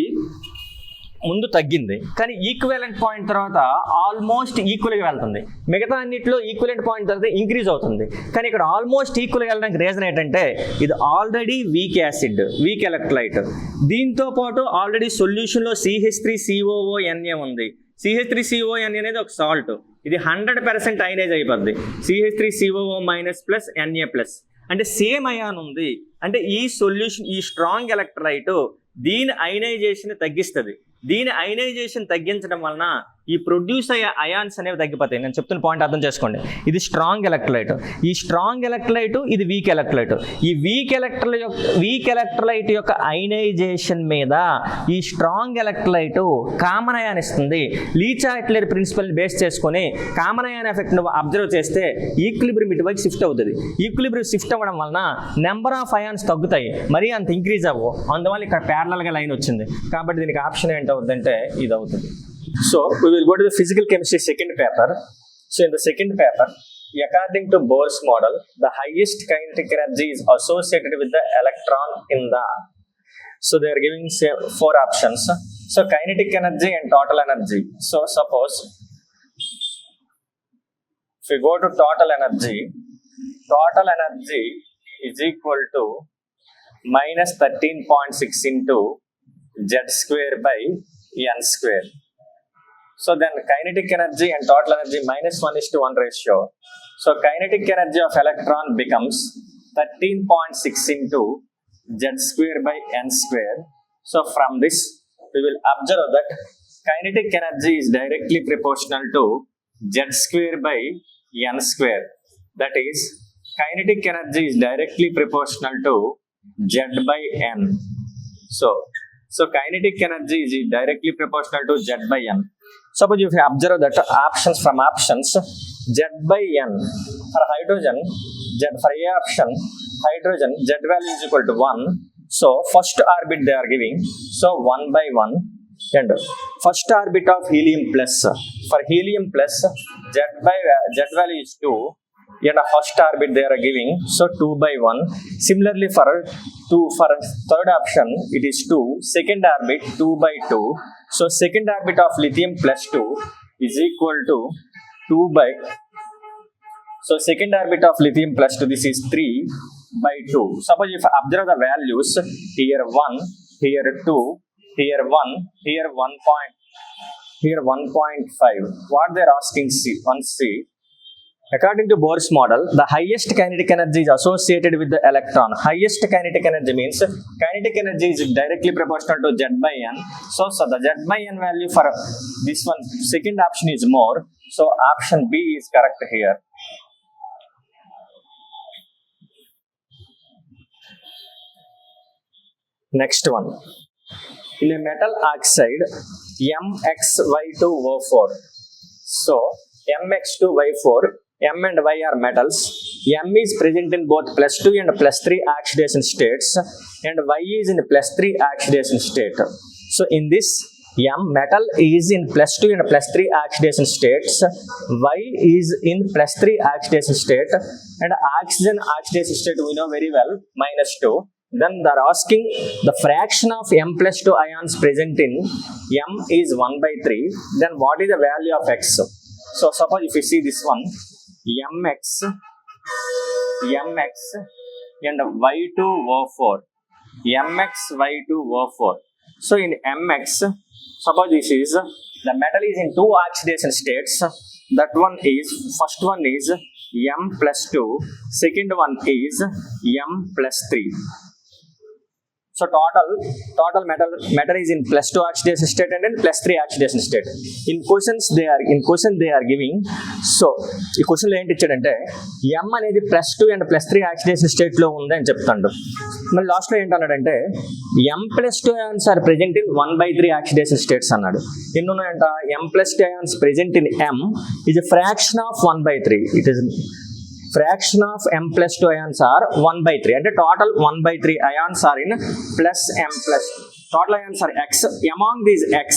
S1: ముందు తగ్గింది, కానీ ఈక్వలెంట్ పాయింట్ తర్వాత ఆల్మోస్ట్ ఈక్వల్గా వెళ్తుంది. మిగతా అన్నింటిలో ఈక్వలెంట్ పాయింట్ తర్వాత ఇంక్రీజ్ అవుతుంది, కానీ ఇక్కడ ఆల్మోస్ట్ ఈక్వల్గా వెళ్ళడానికి రీజన్ ఏంటంటే ఇది already weak acid, week electrolyte. దీంతో పాటు ఆల్రెడీ సొల్యూషన్లో CH3COONA ఉంది. CH3COONA అనేది ఒక సాల్ట్, ఇది 100% అయనైజ్ అయిపోద్ది. CH3COO minus plus Na plus అంటే సేమ్ అయాన్ ఉంది. అంటే ఈ సొల్యూషన్, ఈ స్ట్రాంగ్ ఎలక్ట్రోలైట్ దీని అయనైజేషన్ తగ్గిస్తుంది. దీని అయనైజేషన్ తగ్గించడం వలన ఈ ప్రొడ్యూస్ అయ్యే అయాన్స్ అనేవి తగ్గిపోతాయి. నేను చెప్తున్న పాయింట్ అర్థం చేసుకోండి. ఇది స్ట్రాంగ్ ఎలక్ట్రోలైట్, ఈ స్ట్రాంగ్ ఎలక్ట్రోలైట్, ఇది వీక్ ఎలక్ట్రోలైట్. ఈ వీక్ ఎలక్ట్రోలైట్ యొక్క అయనైజేషన్ మీద ఈ స్ట్రాంగ్ ఎలక్ట్రోలైట్ కామన్ అయాన్ ఇస్తుంది. లీచాట్లర్ ప్రిన్సిపల్ బేస్ చేసుకొని కామన్ అయాన్ ఎఫెక్ట్ నువ్వు అబ్జర్వ్ చేస్తే ఈక్విలిబ్రియం ఇటువైపు షిఫ్ట్ అవుతుంది. ఈక్విలిబ్రియం షిఫ్ట్ అవ్వడం వలన నెంబర్ ఆఫ్ అయాన్స్ తగ్గుతాయి, మరీ అంత ఇంక్రీజ్ అవ్వవు. అందువల్ల ఇక్కడ ప్యారలల్గా లైన్ వచ్చింది. కాబట్టి దీనికి ఆప్షన్ ఏంటవుతుందంటే ఇది అవుతుంది. So we will go to the physical chemistry second paper. So in the second paper, according to Bohr's model, the highest kinetic energy is associated with the electron in the. So they are giving say 4 options. So kinetic energy and total energy. So suppose if we go to total energy is equal to minus 13.6 into z square by n square. So then kinetic energy and total energy minus 1:1 ratio. So kinetic energy of electron becomes 13.6 into z square by n square. So from this we will observe that kinetic energy is directly proportional to z square by n square. That is, kinetic energy is directly proportional to z by n. So kinetic energy is directly proportional to z by n. Suppose if you observe that options z by n for hydrogen, z for a option hydrogen z value is equal to 1. So first orbit they are giving, so 1 by 1, and first orbit of helium plus, for helium plus z value is 2, and first orbit they are giving, so 2 by 1. Similarly for third option it is 2, second orbit 2 by 2. So second orbit of lithium plus 2 is equal to 2 by, so second orbit of lithium plus 2, this is 3 by 2. Suppose if I observe the values, here 1, here 2, here 1, here 1.5. What they are asking, see. According to Bohr's model, the highest kinetic energy is associated with the electron. Highest kinetic energy means kinetic energy is directly proportional to z by n. So the z by n value for this one, second option is more. So option B is correct here. Next one. In a metal oxide, MXY2O4. So MX2Y4, M and Y are metals. M is present in both +2 and +3 oxidation states, and Y is in +3 oxidation state. So in this, M metal is in +2 and +3 oxidation states, Y is in +3 oxidation state, and oxygen oxidation state we know very well, -2. Then they are asking the fraction of M+2 ions present in M is 1 by 3. Then what is the value of X? So suppose if you see this one, MX and Y2O4, MXY2O4. So in MX, suppose this is, the metal is in 2 oxidation states. That one is, first one is M+2, second one is M+3. So total matter is in +2 oxidation state and in +3 oxidation state. In question they are giving. So ఈ క్వశ్చన్ ఏంటి ఇచ్చాడంటే M అనేది +2 అండ్ +3 ఆక్సిడేషన్ స్టేట్ లో ఉంది అని చెప్తాడు. మళ్ళీ లాస్ట్ లో ఏంటన్నాడంటే M+2 ions are present in 1/3 oxidation states అన్నాడు. ఎన్ని ఉన్నాయంట? M+2 ions present in M is a fraction of 1/3. It is fraction of M+2 ions are 1/3, and total 1/3 ions are in plus M+. Total ions are X. Among these X,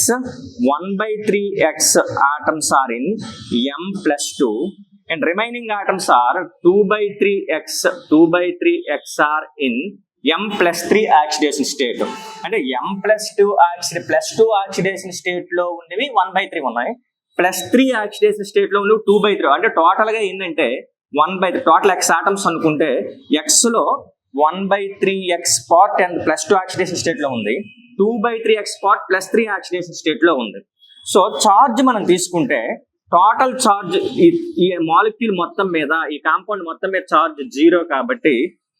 S1: 1/3 X atoms are in M+2, and remaining atoms are 2/3 X are in M+3 oxidation state. అంటే M+2 oxidation state లో ఉన్నవి 1/3 ఉన్నాయి, +3 oxidation state లో ఉన్నవి 2/3. అంటే టోటల్ గా ఏంటంటే 1/3 టోటల్ X ఆటమ్స్ అనుకుంటే X లో 1/3 X part and +2 oxidation state లో ఉంది, 2/3 X పార్ట్ +3 ఆక్సిడేషన్ స్టేట్ లో ఉంది. సో చార్జ్ మనం తీసుకుంటే టోటల్ చార్జ్ ఈ మాలిక్యూల్ మొత్తం మీద, ఈ కాంపౌండ్ మొత్తం మీద చార్జ్ 0 కాబట్టి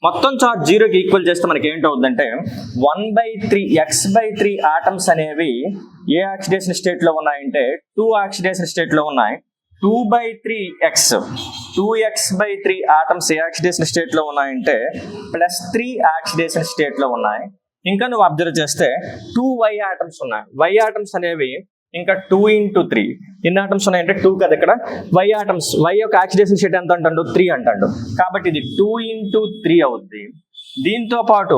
S1: మొత్తం చార్జ్ 0కి ఈక్వల్ చేస్తే మనకి ఏంటవుతుందంటే 1/3 X/3 ఆటమ్స్ అనేవి ఏ ఆక్సిడేషన్ స్టేట్ లో ఉన్నాయంటే 2 ఆక్సిడేషన్ స్టేట్ లో ఉన్నాయి. 2/3 X 2x/3 ఆటమ్స్ ఏ ఆక్సిడేషన్ స్టేట్ లో ఉన్నాయంటే +3 ఆక్సిడేషన్ స్టేట్ లో ఉన్నాయి. ఇంకా నువ్వు అబ్జర్వ్ చేస్తే 2 Y ఆటమ్స్ ఉన్నాయి. Y ఆటమ్స్ అనేవి ఇంకా 2 × 3 ఎన్ని ఆటమ్స్ ఉన్నాయంటే 2 కదా ఇక్కడ. Y ఆటమ్స్, Y యొక్క ఆక్సిడేషన్ స్టేట్ ఎంత అంటాడు? 3 అంటాడు. కాబట్టి ఇది 2 × 3 అవుద్ది. దీంతో పాటు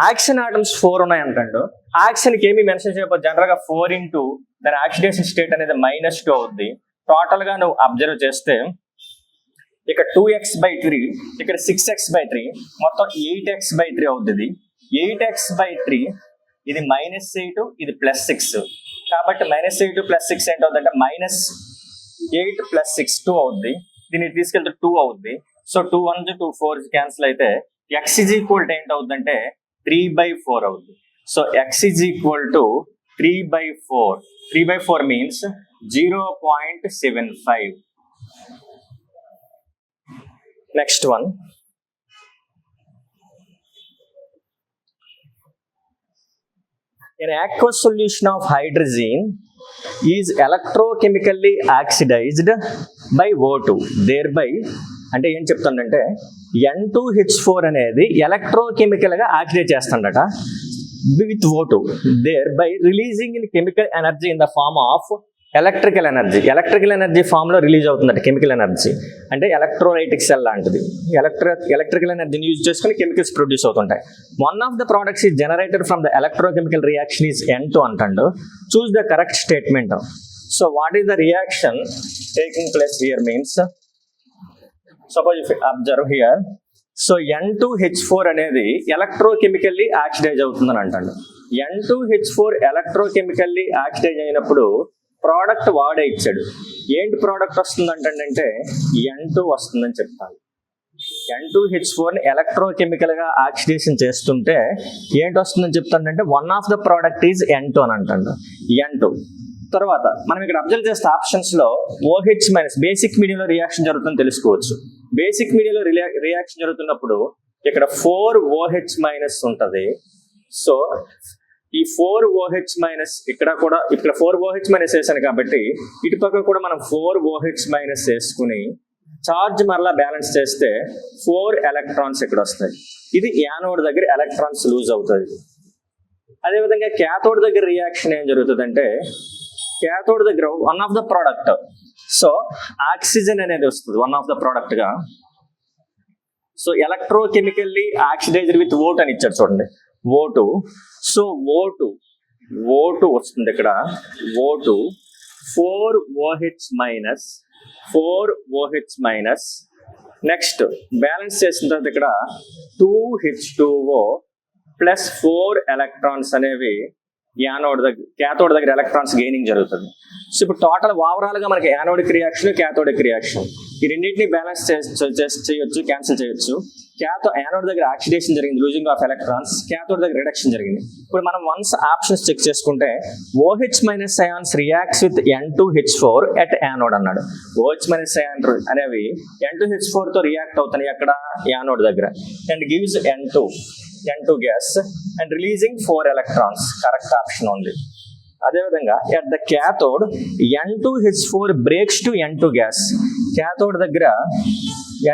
S1: ఆక్సిజన్ ఆటమ్స్ 4 ఉన్నాయి అంటాడు. ఆక్సిజన్కి ఏమి మెన్షన్ చేయకపోతే జనరల్ గా 4 × దాని ఆక్సిడేషన్ స్టేట్ అనేది -2 అవుద్ది. టోటల్ గా నువ్వు అబ్జర్వ్ చేస్తే ఇక్కడ 2x/3, ఇక్కడ 6x/3, మొత్తం 8x/3 అవుతుంది. 8x/3 ఇది -8, ఇది +6. కాబట్టి -8 + 6 ఏంటవుతుందంటే -8 + 6 2 అవుద్ది. దీన్ని తీసుకెళ్తే 2 అవుద్ది. సో 2 1 2 4 క్యాన్సిల్ అయితే x ఏంటవుతుందంటే 3/4 అవుద్ది. So x 3/4. 3/4 means 0.75. Next one, an aqueous solution of hydrazine is electrochemically oxidized by O2, thereby అంటే ఏం చెప్తుందంటే N2H4 అనేది ఎలక్ట్రోకెమికల్ గా ఆక్సిడైజ్ చేస్తుందట with O2, thereby releasing in chemical energy in the form of electrical energy form లో రిలీజ్ అవుతుందట కెమికల్ ఎనర్జీ. అంటే ఎలక్ట్రోలైటిక్ సెల్ లాంటిది. ఎలక్ట్రికల్ ఎనర్జీని యూజ్ చేసుకుని కెమికల్స్ ప్రొడ్యూస్ అవుతుంటాయి. One of the products is generated from the electrochemical reaction is N2 అంటాడు. Choose the correct statement. So what is the reaction taking place here means, suppose if observe here, so N2H4 అనేది ఎలక్ట్రోకెమికల్లీ ఆక్సిడైజ్ అవుతుందని అంటాడు. N2H4 ఎలక్ట్రోకెమికల్లీ ఆక్సిడైజ్ అయినప్పుడు ప్రోడక్ట్ వాడే ఇచ్చాడు. ఏంటి ప్రోడక్ట్ వస్తుందంటే N2 వస్తుందని చెప్తాను. N2H4 ని ఎలక్ట్రోకెమికల్ గా ఆక్సిడేషన్ చేస్తుంటే ఏంటి వస్తుందని చెప్తానంటే one of the product is N2 అని అంటాడు. N2 తర్వాత మనం ఇక్కడ అబ్జర్వ్ చేస్తే ఆప్షన్స్ లో OH- బేసిక్ మీడియంలో రియాక్షన్ జరుగుతుందని తెలుసుకోవచ్చు. బేసిక్ మీడియంలో రియాక్షన్ జరుగుతున్నప్పుడు ఇక్కడ 4OH- ఉంటది. సో ఈ 4OH- ఇక్కడ 4OH- వేసాను కాబట్టి ఇటుపక్క కూడా మనం 4OH- వేసుకుని చార్జ్ మరలా బ్యాలెన్స్ చేస్తే 4 ఎలక్ట్రాన్స్ ఇక్కడ వస్తాయి. ఇది యానోడ్ దగ్గర ఎలక్ట్రాన్స్ లూజ్ అవుతుంది. అదేవిధంగా క్యాథోడ్ దగ్గర రియాక్షన్ ఏం జరుగుతుందంటే క్యాథోడ్ దగ్గర one of the product, so oxygen అనేది వస్తుంది వన్ ఆఫ్ ద ప్రోడక్ట్ గా. సో ఎలక్ట్రోకెమికల్లీ ఆక్సిడైజ్డ్ విత్ O2 అని ఇచ్చాడు చూడండి, O2. సో O2 వస్తుంది ఇక్కడ. O2 4OH-, నెక్స్ట్ బ్యాలెన్స్ చేసిన తర్వాత ఇక్కడ 2H2O + 4 ఎలక్ట్రాన్స్ అనేవి క్యాథోడ్ దగ్గర ఎలక్ట్రాన్స్ గెయినింగ్ జరుగుతుంది. సో ఇప్పుడు టోటల్ ఓవరాల్ గా మనకి యానోడిక్ రియాక్షన్, క్యాథోడిక్ రియాక్షన్ ఈ రెండింటిని బ్యాలెన్స్ చేయొచ్చు, క్యాన్సిల్ చేయొచ్చు. యానోడ్ దగ్గర ఆక్సిడేషన్ జరిగింది, లూజింగ్ ఆఫ్ ఎలక్ట్రాన్స్. క్యాథోడ్ దగ్గర రిడక్షన్ జరిగింది. ఇప్పుడు మనం వన్స్ ఆప్షన్స్ చెక్ చేసుకుంటే OH- ions reacts with N2H4 at anode అన్నాడు. OH- ion అనేవి N2H4 తో రియాక్ట్ అవుతాయి అక్కడ యానోడ్ దగ్గర and gives N2 gas and releasing 4 electrons. Correct option ఉంది. అదేవిధంగా at the cathode N2H4 breaks to N2 gas. Cathode దగ్గర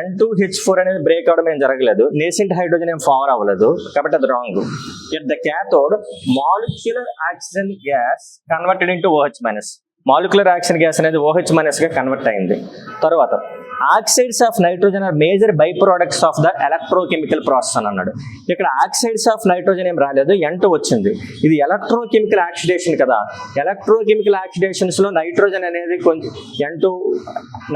S1: N2H4 అనేది బ్రేక్ అవడం ఏం జరగలేదు, నేసెంట్ హైడ్రోజన్ ఏం ఫార్మ్ అవ్వలేదు, కాబట్టి అది wrong. At the cathode molecular oxygen gas converted into OH-. Molecular oxygen gas అనేది OH- గా కన్వర్ట్ అయింది. తర్వాత oxides of nitrogen are major by products of the electrochemical process అని అన్నాడు. ఇక్కడ ఆక్సైడ్స్ ఆఫ్ నైట్రోజన్ ఏం రాలేదు, N2 వచ్చింది. ఇది ఎలక్ట్రోకెమికల్ ఆక్సిడేషన్ కదా. ఎలక్ట్రోకెమికల్ ఆక్సిడేషన్స్ లో నైట్రోజన్ అనేది కొంచెం N2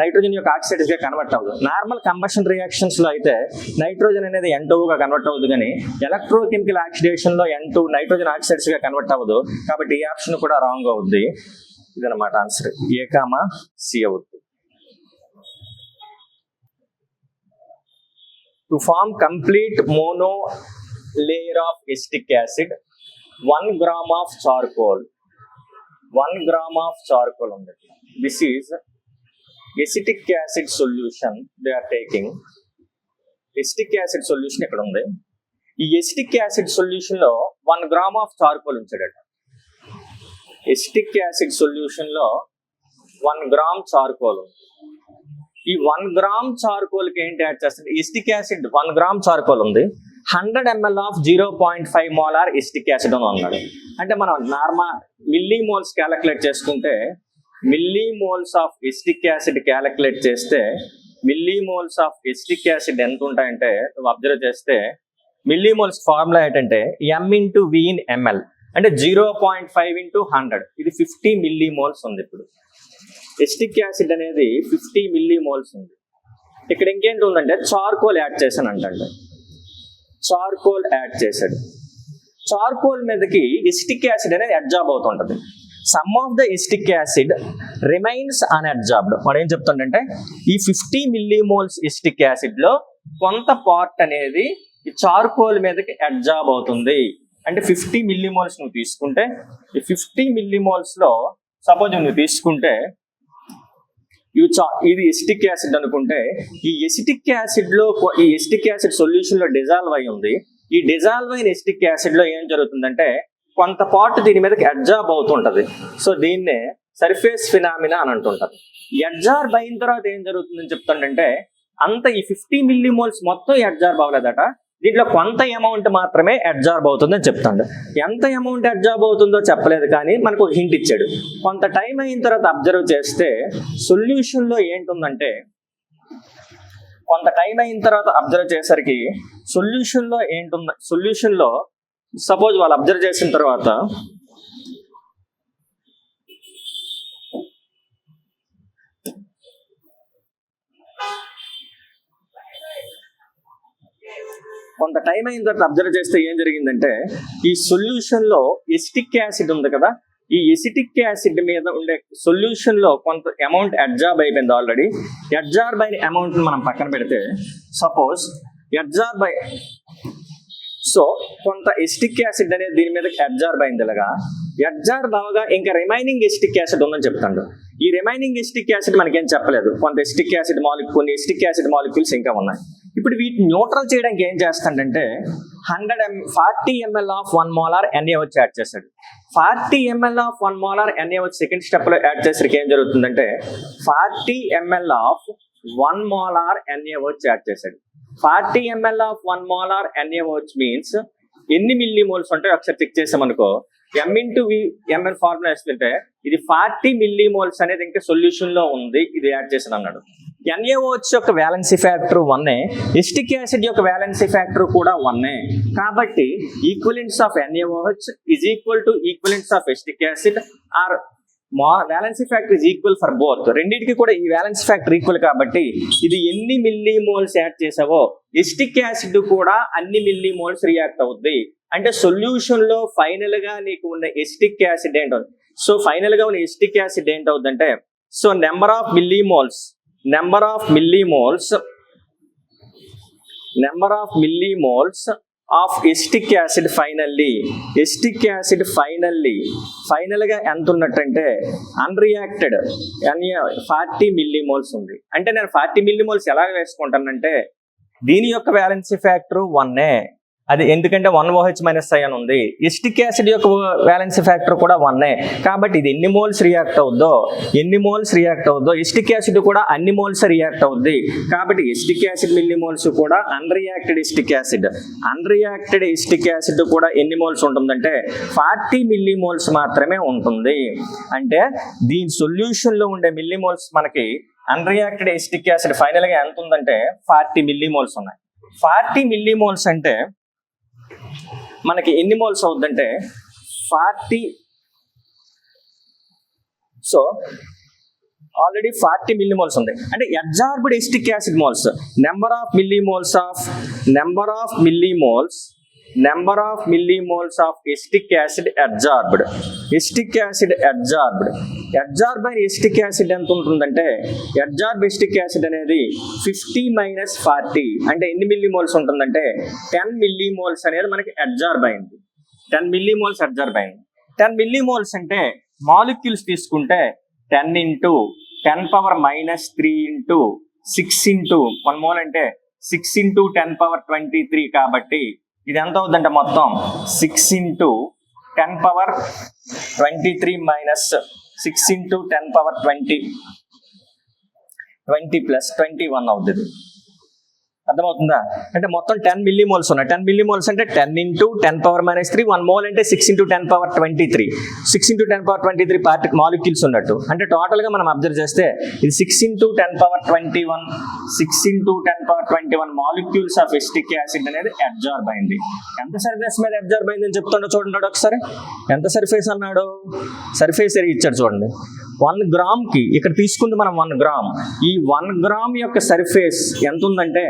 S1: నైట్రోజన్ యొక్క ఆక్సైడ్స్ గా కన్వర్ట్ అవ్వదు. నార్మల్ కంబషన్ రియాక్షన్స్ లో అయితే నైట్రోజన్ అనేది N2 గా కన్వర్ట్ అవ్వదు, కానీ ఎలక్ట్రోకెమికల్ ఆక్సిడేషన్ లో N2 నైట్రోజన్ ఆక్సైడ్స్ గా కన్వర్ట్ అవ్వదు. కాబట్టి ఈ ఆప్షన్ కూడా రాంగ్ అవుద్ది. ఇదన్నమాట ఆన్సర్. A, C అవుతుంది. To form complete mono layer of acetic acid, 1 gram of charcoal. 1 gram of charcoal on that. This is acetic acid solution they are taking. Acetic acid solution ఇక్కడ ఉంది. ఈ acetic acid solution లో 1 gram of charcoal ఉంచాడట. acetic acid solution లో 1 gram charcoal. ఈ 1 గ్రామ్ చార్కోల్ కి ఏంటి యాడ్ చేస్తుంది? ఎసిటిక్ యాసిడ్ 1 గ్రామ్ చార్కోల్ ఉంది, 100 ml of 0.5 molar acetic acid అని అన్నాడు. అంటే మనం నార్మల్ మిల్లీమోల్స్ క్యాలిక్యులేట్ చేసుకుంటే millimoles of acetic acid calculate చేస్తే మిల్లీమోల్స్ ఆఫ్ ఎసిటిక్ యాసిడ్ ఎంత ఉంటాయంటే నువ్వు అబ్జర్వ్ చేస్తే మిల్లీమోల్స్ ఫార్ములా ఏంటంటే M/V/ml అంటే 0.5 × 100. ఇది 50 మిల్లీమోల్స్ ఉంది. ఇప్పుడు ఎసిటిక్ యాసిడ్ అనేది 50 మిల్లీమోల్స్ ఉంది. ఇక్కడ ఇంకేంటి ఉందంటే చార్కోల్ యాడ్ చేశాను అంటండి. చార్కోల్ యాడ్ చేశాడు. చార్కోల్ మీదకి ఎసిటిక్ యాసిడ్ అనేది అబ్జార్బ్ అవుతుంటది. Some of the acetic acid remains unabsorbed. వాడు ఏం చెప్తుండంటే ఈ 50 మిల్లీమోల్స్ ఎసిటిక్ యాసిడ్ లో కొంత పార్ట్ అనేది ఈ చార్కోల్ మీదకి అబ్జార్బ్ అవుతుంది. అంటే 50 మిల్లీమోల్స్ నువ్వు తీసుకుంటే ఈ 50 మిల్లీమోల్స్ లో సపోజ్ నువ్వు తీసుకుంటే ఇది ఎసిటిక్ యాసిడ్ అనుకుంటే ఈ ఎసిటిక్ యాసిడ్ లో ఈ ఎసిటిక్ యాసిడ్ సొల్యూషన్ లో డిజాల్వ్ అయి ఉంది. ఈ డిజాల్వ్ అయిన ఎసిటిక్ యాసిడ్ లో ఏం జరుగుతుందంటే కొంత పార్ట్ దీని మీదకి అబ్జార్బ్ అవుతుంటది. సో దీన్నే సర్ఫేస్ ఫినామినా అని అంటుంటారు. అబ్జార్బ్ అయిన తర్వాత ఏం జరుగుతుందని చెప్తుందంటే అంత ఈ 50 మిల్లీమోల్స్ మొత్తం అబ్జార్బ్ అవ్వలేదట, దీంట్లో కొంత అమౌంట్ మాత్రమే అబ్జార్బ్ అవుతుందని చెప్తాడు. ఎంత అమౌంట్ అబ్జార్బ్ అవుతుందో చెప్పలేదు కానీ మనకు ఒక హింట్ ఇచ్చాడు. కొంత టైం అయిన తర్వాత అబ్జర్వ్ చేస్తే సొల్యూషన్ లో ఏంటుందంటే కొంత టైం అయిన తర్వాత అబ్జర్వ్ చేసరికి సొల్యూషన్ లో ఏంటుంది, సొల్యూషన్ లో సపోజ్ వాళ్ళు అబ్జర్వ్ చేసిన తర్వాత కొంత టైం అయిన తర్వాత అబ్జర్వ్ చేస్తే ఏం జరిగిందంటే ఈ సొల్యూషన్ లో ఎసిటిక్ యాసిడ్ ఉంది కదా, ఈ ఎసిటిక్ యాసిడ్ మీద ఉండే సొల్యూషన్ లో కొంత అమౌంట్ అబ్జార్బ్ అయిపోయింది ఆల్రెడీ. అబ్జార్బ్ అయిన అమౌంట్ మనం పక్కన పెడితే సపోజ్ అబ్జార్బ్ సో కొంత ఎసిటిక్ యాసిడ్ అనేది దీని మీద అబ్జార్బ్ అయింది. ఇలాగా అబ్జార్బ్ అవగా ఇంకా రిమైనింగ్ ఎసిటిక్ యాసిడ్ ఉందని చెప్తాడు. ఈ రిమైనింగ్ ఎసిటిక్ యాసిడ్ మనకేం చెప్పలేదు. కొన్ని ఎసిటిక్ యాసిడ్ మాలిక్యూల్స్ ఇంకా ఉన్నాయి. ఇప్పుడు వీటిని న్యూట్రల్ చేయడానికి ఏం చేస్తాడంటే 40 ml of 1 molar NaOH add చేశాడు. 40 ml of 1 molar NaOH second step లో యాడ్ చేసరికి ఏం జరుగుతుందంటే 40 ml of 1 molar NaOH add చేశాడు. 40 ml of 1 molar NaOH means ఎన్ని మిల్లీమోల్స్ ఉంటాయో ఒకసారి చెక్ చేసామనుకో, M/V/Ml ఫార్ములా వేస్తుంటే ఇది 40 మిల్లీమోల్స్ అనేది ఇంకా సొల్యూషన్ లో ఉంది, ఇది యాడ్ చేసాను అన్నాడు. NaOH యొక్క వ్యాలెన్సీ ఫ్యాక్టర్ 1, ఎసిటిక్ యాసిడ్ యొక్క వ్యాలెన్సీ ఫ్యాక్టర్ కూడా 1. కాబట్టి equivalents of NaOH is equal to equivalents of acetic acid or valency factor is equal for both. రెండింటికి కూడా ఈ వ్యాలెన్సీ ఫ్యాక్టర్ ఈక్వల్ కాబట్టి ఇది ఎన్ని మిల్లీమోల్స్ యాడ్ చేసావో ఎసిటిక్ యాసిడ్ కూడా అన్ని మిల్లీమోల్స్ రియాక్ట్ అవుద్ది. అంటే సొల్యూషన్ లో ఫైనల్ గా నీకు ఉన్న ఎసిటిక్ యాసిడ్ ఏంటవుతుంది. సో ఫైనల్ గా ఉన్న ఎసిటిక్ యాసిడ్ ఏంటవుతుందంటే so number of millimoles of acetic acid final గా ఎంత ఉన్నట్టంటే అన్రియాక్టెడ్ 40 మిల్లీమోల్స్ ఉంది. అంటే నేను 40 మిల్లీమోల్స్ ఎలా వేసుకుంటానంటే దీని యొక్క వ్యాలెన్సీ ఫ్యాక్టర్ 1, అది ఎందుకంటే 1OH - I అని ఉంది. ఎసిటిక్ యాసిడ్ యొక్క వ్యాలెన్సీ ఫ్యాక్టర్ కూడా 1. కాబట్టి ఇది ఎన్ని మోల్స్ రియాక్ట్ అవుద్దో ఎసిటిక్ యాసిడ్ కూడా అన్ని మోల్స్ రియాక్ట్ అవుద్ది. కాబట్టి ఎసిటిక్ యాసిడ్ మిల్లీమోల్స్ కూడా అన్రియాక్టెడ్ ఎసిటిక్ యాసిడ్ కూడా ఎన్ని మోల్స్ ఉంటుందంటే 40 మిల్లీమోల్స్ మాత్రమే ఉంటుంది. అంటే దీని సొల్యూషన్ లో ఉండే మిల్లీమోల్స్ మనకి అన్రియాక్టెడ్ ఎసిటిక్ యాసిడ్ ఫైనల్ గా ఎంత ఉందంటే 40 మిల్లీమోల్స్ ఉన్నాయి. 40 మిల్లీమోల్స్ అంటే మనకి ఎన్ని మోల్స్ అవుతుందంటే 40. సో ఆల్రెడీ 40 మిల్లీమోల్స్ ఉంది. అంటే absorbed acetic acid moles number of millimoles of acetic acid absorbed. Absorb అయిన ఎసిటిక్ యాసిడ్ ఎంత ఉంటుందంటే అబ్జార్బ్ ఎసిటిక్ యాసిడ్ అనేది 50 - 40 అంటే ఎన్ని మిల్లీమోల్స్ ఉంటుందంటే 10 మిల్లీమోల్స్ అనేది మనకి అబ్జార్బ్ అయింది. 10 మిల్లీమోల్స్ అబ్జార్బ్ అయింది. 10 మిల్లీమోల్స్ అంటే మాలిక్యూల్స్ తీసుకుంటే 10 × 10⁻³ ఇంటూ 6 × 1 మోల్ అంటే 6 × 10⁻23 కాబట్టి ఇది ఎంత అవుతుందంటే మొత్తం 6 × 10⁻23 - 6 × 10⁻20 + 21 అవుతుంది. అర్థమవుతుందా? అంటే మొత్తం 10 మిల్లీమోల్స్ ఉన్నాయి. 10 మిల్లీమోల్స్ అంటే 10 × 10⁻³ 1 మోల్ అంటే 6 × 10⁻23 6 × 10⁻23 పార్ట్ మాలిక్యూల్స్ ఉన్నట్టు. అంటే టోటల్ గా మనం అబ్జర్వ్ చేస్తే ఇది 6 × 10⁻21 మాలిక్యూల్స్ ఆఫ్ ఎసిటిక్ యాసిడ్ అనేది అబ్జార్బ్ అయింది. ఎంత సర్ఫేస్ మీద అబ్జార్బ్ అయిందని చెప్తుండో చూడండి ఒకసారి. ఎంత సర్ఫేస్ అన్నాడు? సర్ఫేస్ ఏరియా ఇచ్చాడు చూడండి. 1 గ్రామ్కి ఇక్కడ తీసుకుంటే మనం 1 గ్రామ్, ఈ 1 గ్రామ్ యొక్క సర్ఫేస్ ఎంత ఉందంటే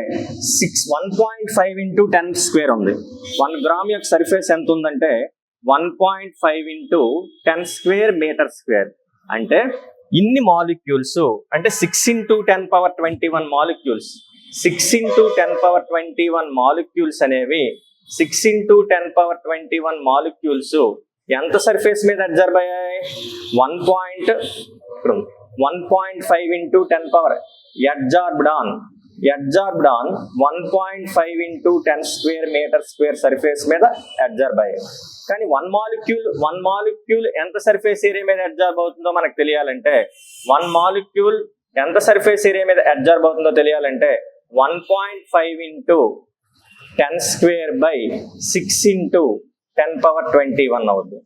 S1: 1.5 ఇంటూ 10 స్క్వేర్ ఉంది. 1 గ్రామ్ యొక్క సర్ఫేస్ ఎంత ఉందంటే 1.5 ఇంటూ 10 స్క్వేర్ మీటర్ స్క్వేర్. అంటే ఇన్ని మాలిక్యూల్స్, అంటే 6 ఇంటూ 10⁻21 మాలిక్యూల్స్, 6 ఇంటూ 10⁻21 మాలిక్యూల్స్ అనేవి 6 ఇంటూ 10⁻21 మాలిక్యూల్స్ ఎంత సర్ఫేస్ మీద అబ్జర్వ్ అయ్యాయి? 1.5 into 10 power absorbed on 1.5 into 10 square metre square surface మీద అబ్జర్వ్ అయ్యాయి. కానీ 1 మాలిక్యూల్ ఎంత సర్ఫేస్ ఏరియా మీద అబ్జర్వ్ అవుతుందో మనకు తెలియాలంటే, 1 మాలిక్యూల్ ఎంత సర్ఫేస్ ఏరియా మీద అబ్జర్వ్ అవుతుందో తెలియాలంటే 1.5 ఇంటూ 10 స్క్వేర్ బై 6 ఇంటూ 10⁻21 అవుతుంది.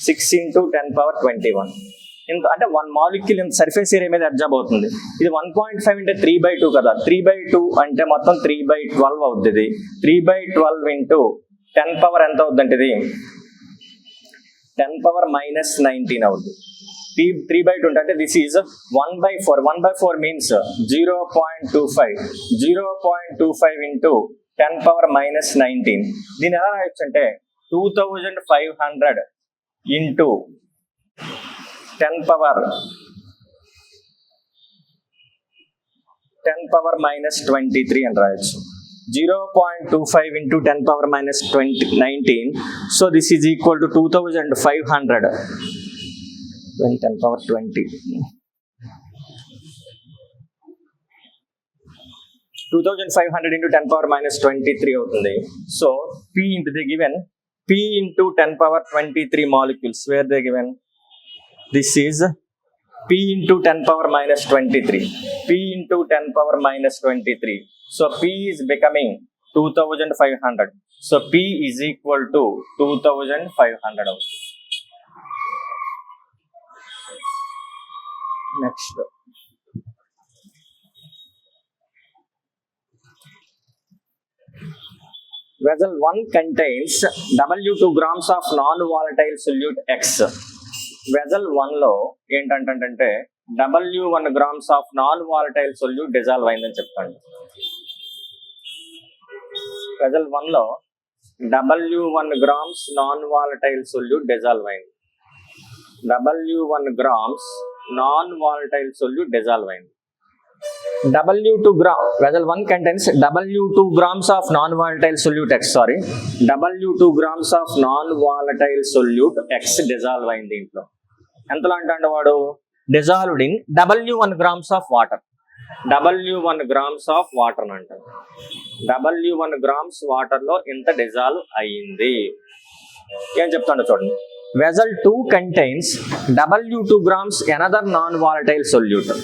S1: 6 ఇంటూ 10⁻21 ఇంత, అంటే 1 మాలిక్యూల్ ఇంత సర్ఫేస్ ఏరియా మీద అబ్జర్వ్ అవుతుంది. ఇది 1.5 అంటే 3/2 కదా, 3/2 అంటే మొత్తం 3/12 అవుతుంది. ఇది 3/12 ఇంటూ 10 పవర్ ఎంత అవుతుంది అంటే ఇది 10⁻−19 అవుతుంది. 3/2 అంటే దిస్ ఈజ్ 1/4. 1/4 means 0.25 into 10⁻−19. దీన్ని ఎలా రాయొచ్చు అంటే 2500 ఇంటూ 10⁻−23 అని రాయొచ్చు. 0.25 into 10⁻−19. So this is equal to 2500 10⁻20. 2500 into 10⁻−23 అవుతుంది. So P into the given P into 10⁻23 molecules, where they given, this is P into 10⁻−23, P into 10⁻−23. So P is becoming 2500. So P is equal to 2500 అవుతుంది. Next vessel 1 contains W2 grams of non-volatile solute X. vessel 1 లో ఏంటంటే W1 grams of non-volatile solute dissolve అయిందని చెప్తాను. vessel 1 లో W1 grams non-volatile solute dissolve అయింది. W1 grams non-volatile solute dissolve అయింది. W2 gram, vessel 1 contains W2 grams of non-volatile solute X. Sorry, W2 grams of non-volatile solute X dissolve అయింది. దీంట్లో ఎంతలో అంటే వాడు dissolved in W1 grams of water. W1 grams of water అని అంటారు. W1 grams water లో ఇంత dissolve అయ్యింది. ఏం చెప్తాడో చూడండి. vessel 2 contains W2 grams another non-volatile solute.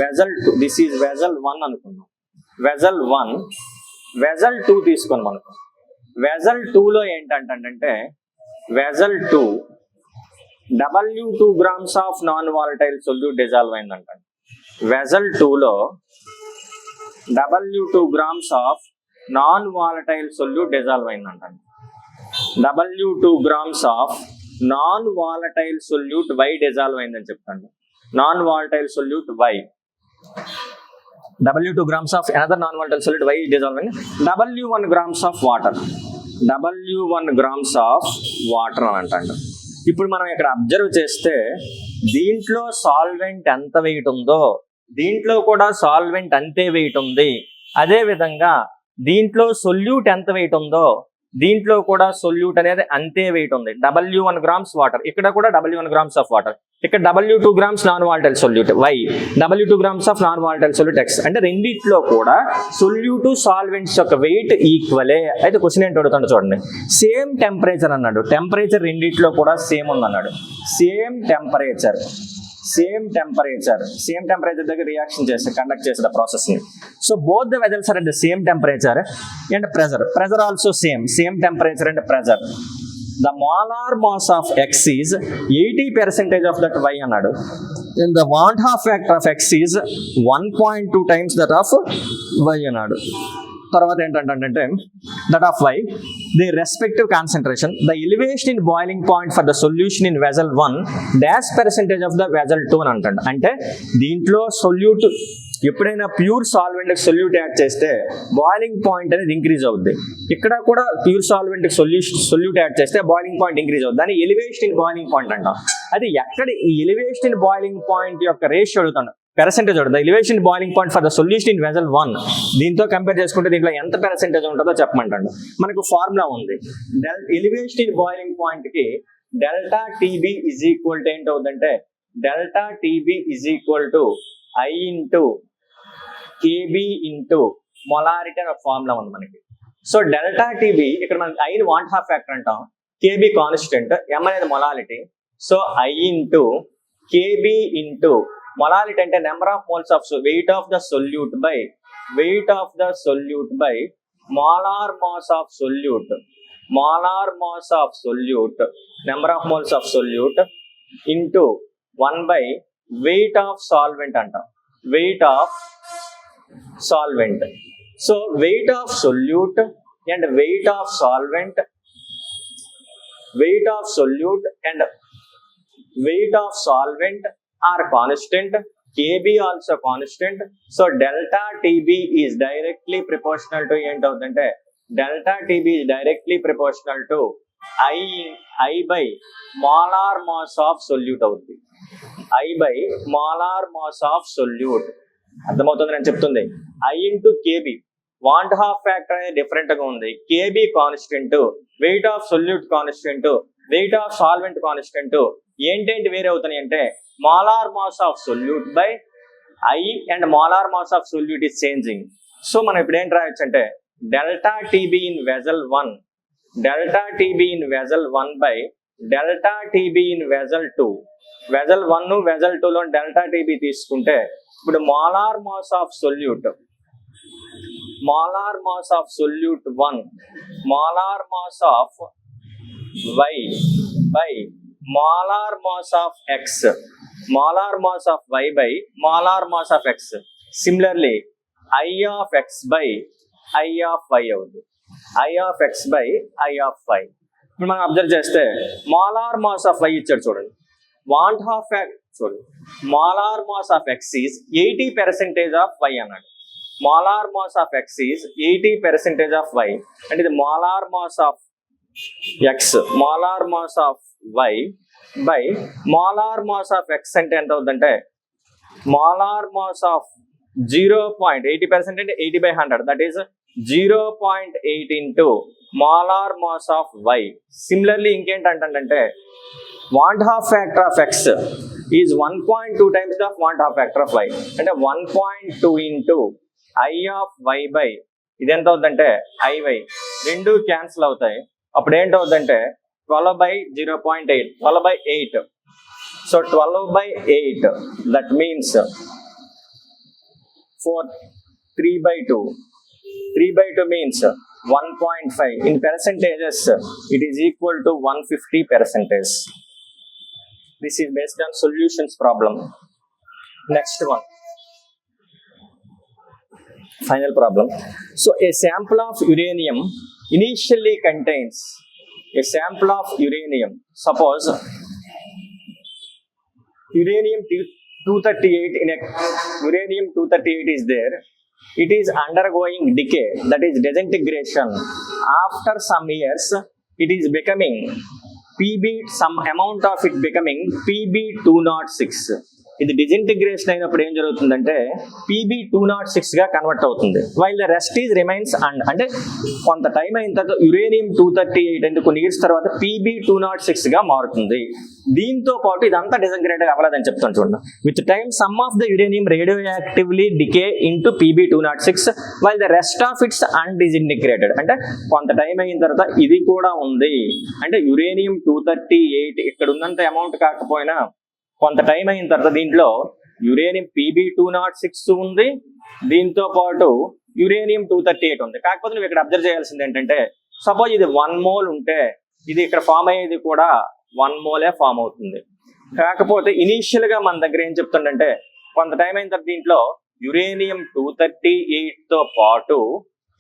S1: vessel 2, this is vessel 1 అనుకున్నాం. vessel 1, vessel 2 తీసుకున్నాం అనుకో. vessel 2 లో ఏంటంటే vessel 2 W2 grams of non-volatile solute dissolve అయిందంట. vessel 2 లో W2 grams of non-volatile solute dissolve అయిందంట. W2 grams of non-volatile solute Y dissolve అయిందని చెప్తాను. non-volatile solute Y, W2 grams of another non-volatile solute Y dissolve in W1 grams of water. W1 grams of water అని అంటాడు. ఇప్పుడు మనం ఇక్కడ అబ్జర్వ్ చేస్తే దీంట్లో సాల్వెంట్ ఎంత వెయిట్ ఉందో దీంట్లో కూడా సాల్వెంట్ అంతే వెయిట్ ఉంది. అదే విధంగా దీంట్లో సొల్యూట్ ఎంత వెయిట్ ఉందో దీంట్లో కూడా సొల్యూట్ అనేది అంతే వెయిట్ ఉంది. W1 గ్రామ్స్ వాటర్, ఇక్కడ కూడా W1 గ్రామ్స్ ఆఫ్ వాటర్, ఇక్కడ W2 grams non volatile solute Y, W2 grams of non volatile solute X. అంటే రెండిట్లో కూడా సొల్యూట్ సాల్వెంట్స్ యొక్క వెయిట్ ఈక్వలే. అయితే క్వశ్చన్ ఏంటి అడుగుతాడు చూడండి. సేమ్ టెంపరేచర్ అన్నాడు, టెంపరేచర్ రెండిట్లో కూడా సేమ్ ఉంది అన్నాడు. సేమ్ టెంపరేచర్ దగ్గర రియాక్షన్ చేస్తే కండక్ట్ చేసే ప్రాసెస్ ని. So both the vessels are at the same temperature and pressure also same temperature and pressure. The molar mass of X is 80% of that Y అన్నాడు. And the van't Hoff factor of X is 1.2 times that of Y అన్నాడు. తర్వాత ఏంటంటే that of Y the respective concentration, the elevation in boiling point for the solution in vessel 1 dash percentage of the vessel 2 అని అంటాడు. అంటే దీంట్లో సొల్యూట్ ఎప్పుడైనా ప్యూర్ సాల్వెంట్ సొల్యూట్ యాడ్ చేస్తే బాయిలింగ్ పాయింట్ అనేది ఇంక్రీజ్ అవుద్ది. ఇక్కడ కూడా ప్యూర్ సాల్వెంట్ సొల్యూట్ యాడ్ చేస్తే బాయిలింగ్ పాయింట్ ఇంక్రీజ్ అవుతుంది. దాన్ని ఎలివేషన్ ఇన్ బాయిలింగ్ పాయింట్ అంటాం. అది ఎక్కడ ఈ ఎలివేషన్ ఇన్ బాయిలింగ్ పాయింట్ యొక్క రేషియో అడుగుతాడు, పర్సెంటేజ్ ఉంటుంది. Elevation boiling point for the solution in vessel 1 దీంతో కంపేర్ చేసుకుంటే దీంట్లో ఎంత పర్సెంటేజ్ ఉంటుందో చెప్పమంటాడు. మనకు ఫార్ములా ఉంది. ఎలివేషన్ ఇన్ బాయిలింగ్ పాయింట్ కి delta TB is equal to ఏంటి అవుతుందంటే delta TB is equal to I into KB into molarity అనే ఫార్ములా ఉంది మనకి. సో డెల్టా టీబీ ఇక్కడ మనకి ఐని వాంట్ హాఫ్ ఫ్యాక్టర్ అంటాం, కేబీ కాన్స్టెంట్, ఎం అనేది molality. So I into KB into molality అంటే number of moles of weight of the solute by weight of the solute by molar mass of solute, molar mass of solute, number of moles of solute into 1 by weight of solvent అంటాం, weight of solvent. So weight of solute and weight of solvent, weight of solute and weight of solvent are constant, KB also constant. So delta TB is directly proportional to ఏంటి అవుతుందంటే delta TB is directly proportional to I by molar mass of solute అవుతుంది. I by molar mass of solute అర్థమవుతుంది నేను చెప్తుంది. I into KB van't Hoff factor అనేది డిఫరెంట్ గా ఉంది. KB constant, weight of solute constant, weight of solvent constant, ఏంటేంటి వేరే అవుతున్నాయి అంటే molar mass of solute by I and molar mass of solute is changing. So మనం ఇప్పుడు ఏంటి రాయొచ్చు అంటే delta TB in vessel 1, delta TB in vessel 1 by delta TB in vessel 2. Vessel 1 vessel 2 లో డెల్టా టీబీ తీసుకుంటే ఇప్పుడు molar mass of solute, molar mass of solute 1, molar mass of Y by molar mass of X, molar mass of Y by molar mass of X. Similarly, I of X by I of Y అవుతుంది. I of X by I of Y. ఇప్పుడు మనం అబ్జర్వ్ చేస్తే molar mass of Y ఇచ్చాడు చూడండి, want half fact చూడండి, molar mass of X is 80% of Y అన్నాడు. molar mass of X is 80% of Y అంటే ఇది molar mass of X, molar mass of Y by molar mass of X అంటే ఎంత అవుతుందంటే molar mass of 0.80% అంటే 80 by 100, that is 0.8 into molar mass of Y. Similarly ఇంకేంటంటే want half factor of X is 1.2 times the want half factor of Y అంటే 1.2 into I of Y by ఇది ఎంత అవుతుందంటే IY, రెండు క్యాన్సిల్ అవుతాయి. అప్పుడు ఏంటవుతుందంటే 12 by 0.8, 12 by 8. So 12 by 8, that means 3 by 2. 3 by 2 means 1.5. In percentages, it is equal to 150%. This is based on solutions problem. Next one. Final problem. So a sample of uranium initially contains a sample of uranium. Suppose uranium 238 in a uranium 238 is there. It is undergoing decay, that is disintegration. After some years, it is becoming PB, some amount of it becoming PB206. ఇది డిజింటిగ్రేషన్ అయినప్పుడు ఏం జరుగుతుందంటే PB206 గా కన్వర్ట్ అవుతుంది. While the rest is remains అంటే కొంత టైం అయిన తర్వాత యురేనియం 238 అంటే కొన్ని ఇయర్స్ తర్వాత PB206 గా మారుతుంది. దీంతో పాటు ఇదంతా డిజింటిగ్రేట్ అవ్వలేదని చెప్తాను చూడండి. With time some of the uranium radioactively decay into PB206 while the rest of its undisintegrated. అంటే కొంత టైం అయిన తర్వాత ఇది కూడా ఉంది. అంటే యురేనియం 238 ఇక్కడ ఉన్నంత అమౌంట్ కాకపోయినా కొంత టైం అయిన తర్వాత దీంట్లో యురేనియం PB206 ఉంది, దీంతో పాటు యురేనియం 238 ఉంది. కాకపోతే నువ్వు ఇక్కడ అబ్జర్వ్ చేయాల్సింది ఏంటంటే సపోజ్ ఇది 1 మోల్ ఉంటే ఇది ఇక్కడ ఫామ్ అయ్యేది కూడా 1 మోలే ఫామ్ అవుతుంది. కాకపోతే ఇనీషియల్ గా మన దగ్గర ఏం చెప్తుందంటే కొంత టైం అయిన తర్వాత దీంట్లో యురేనియం 238 తో పాటు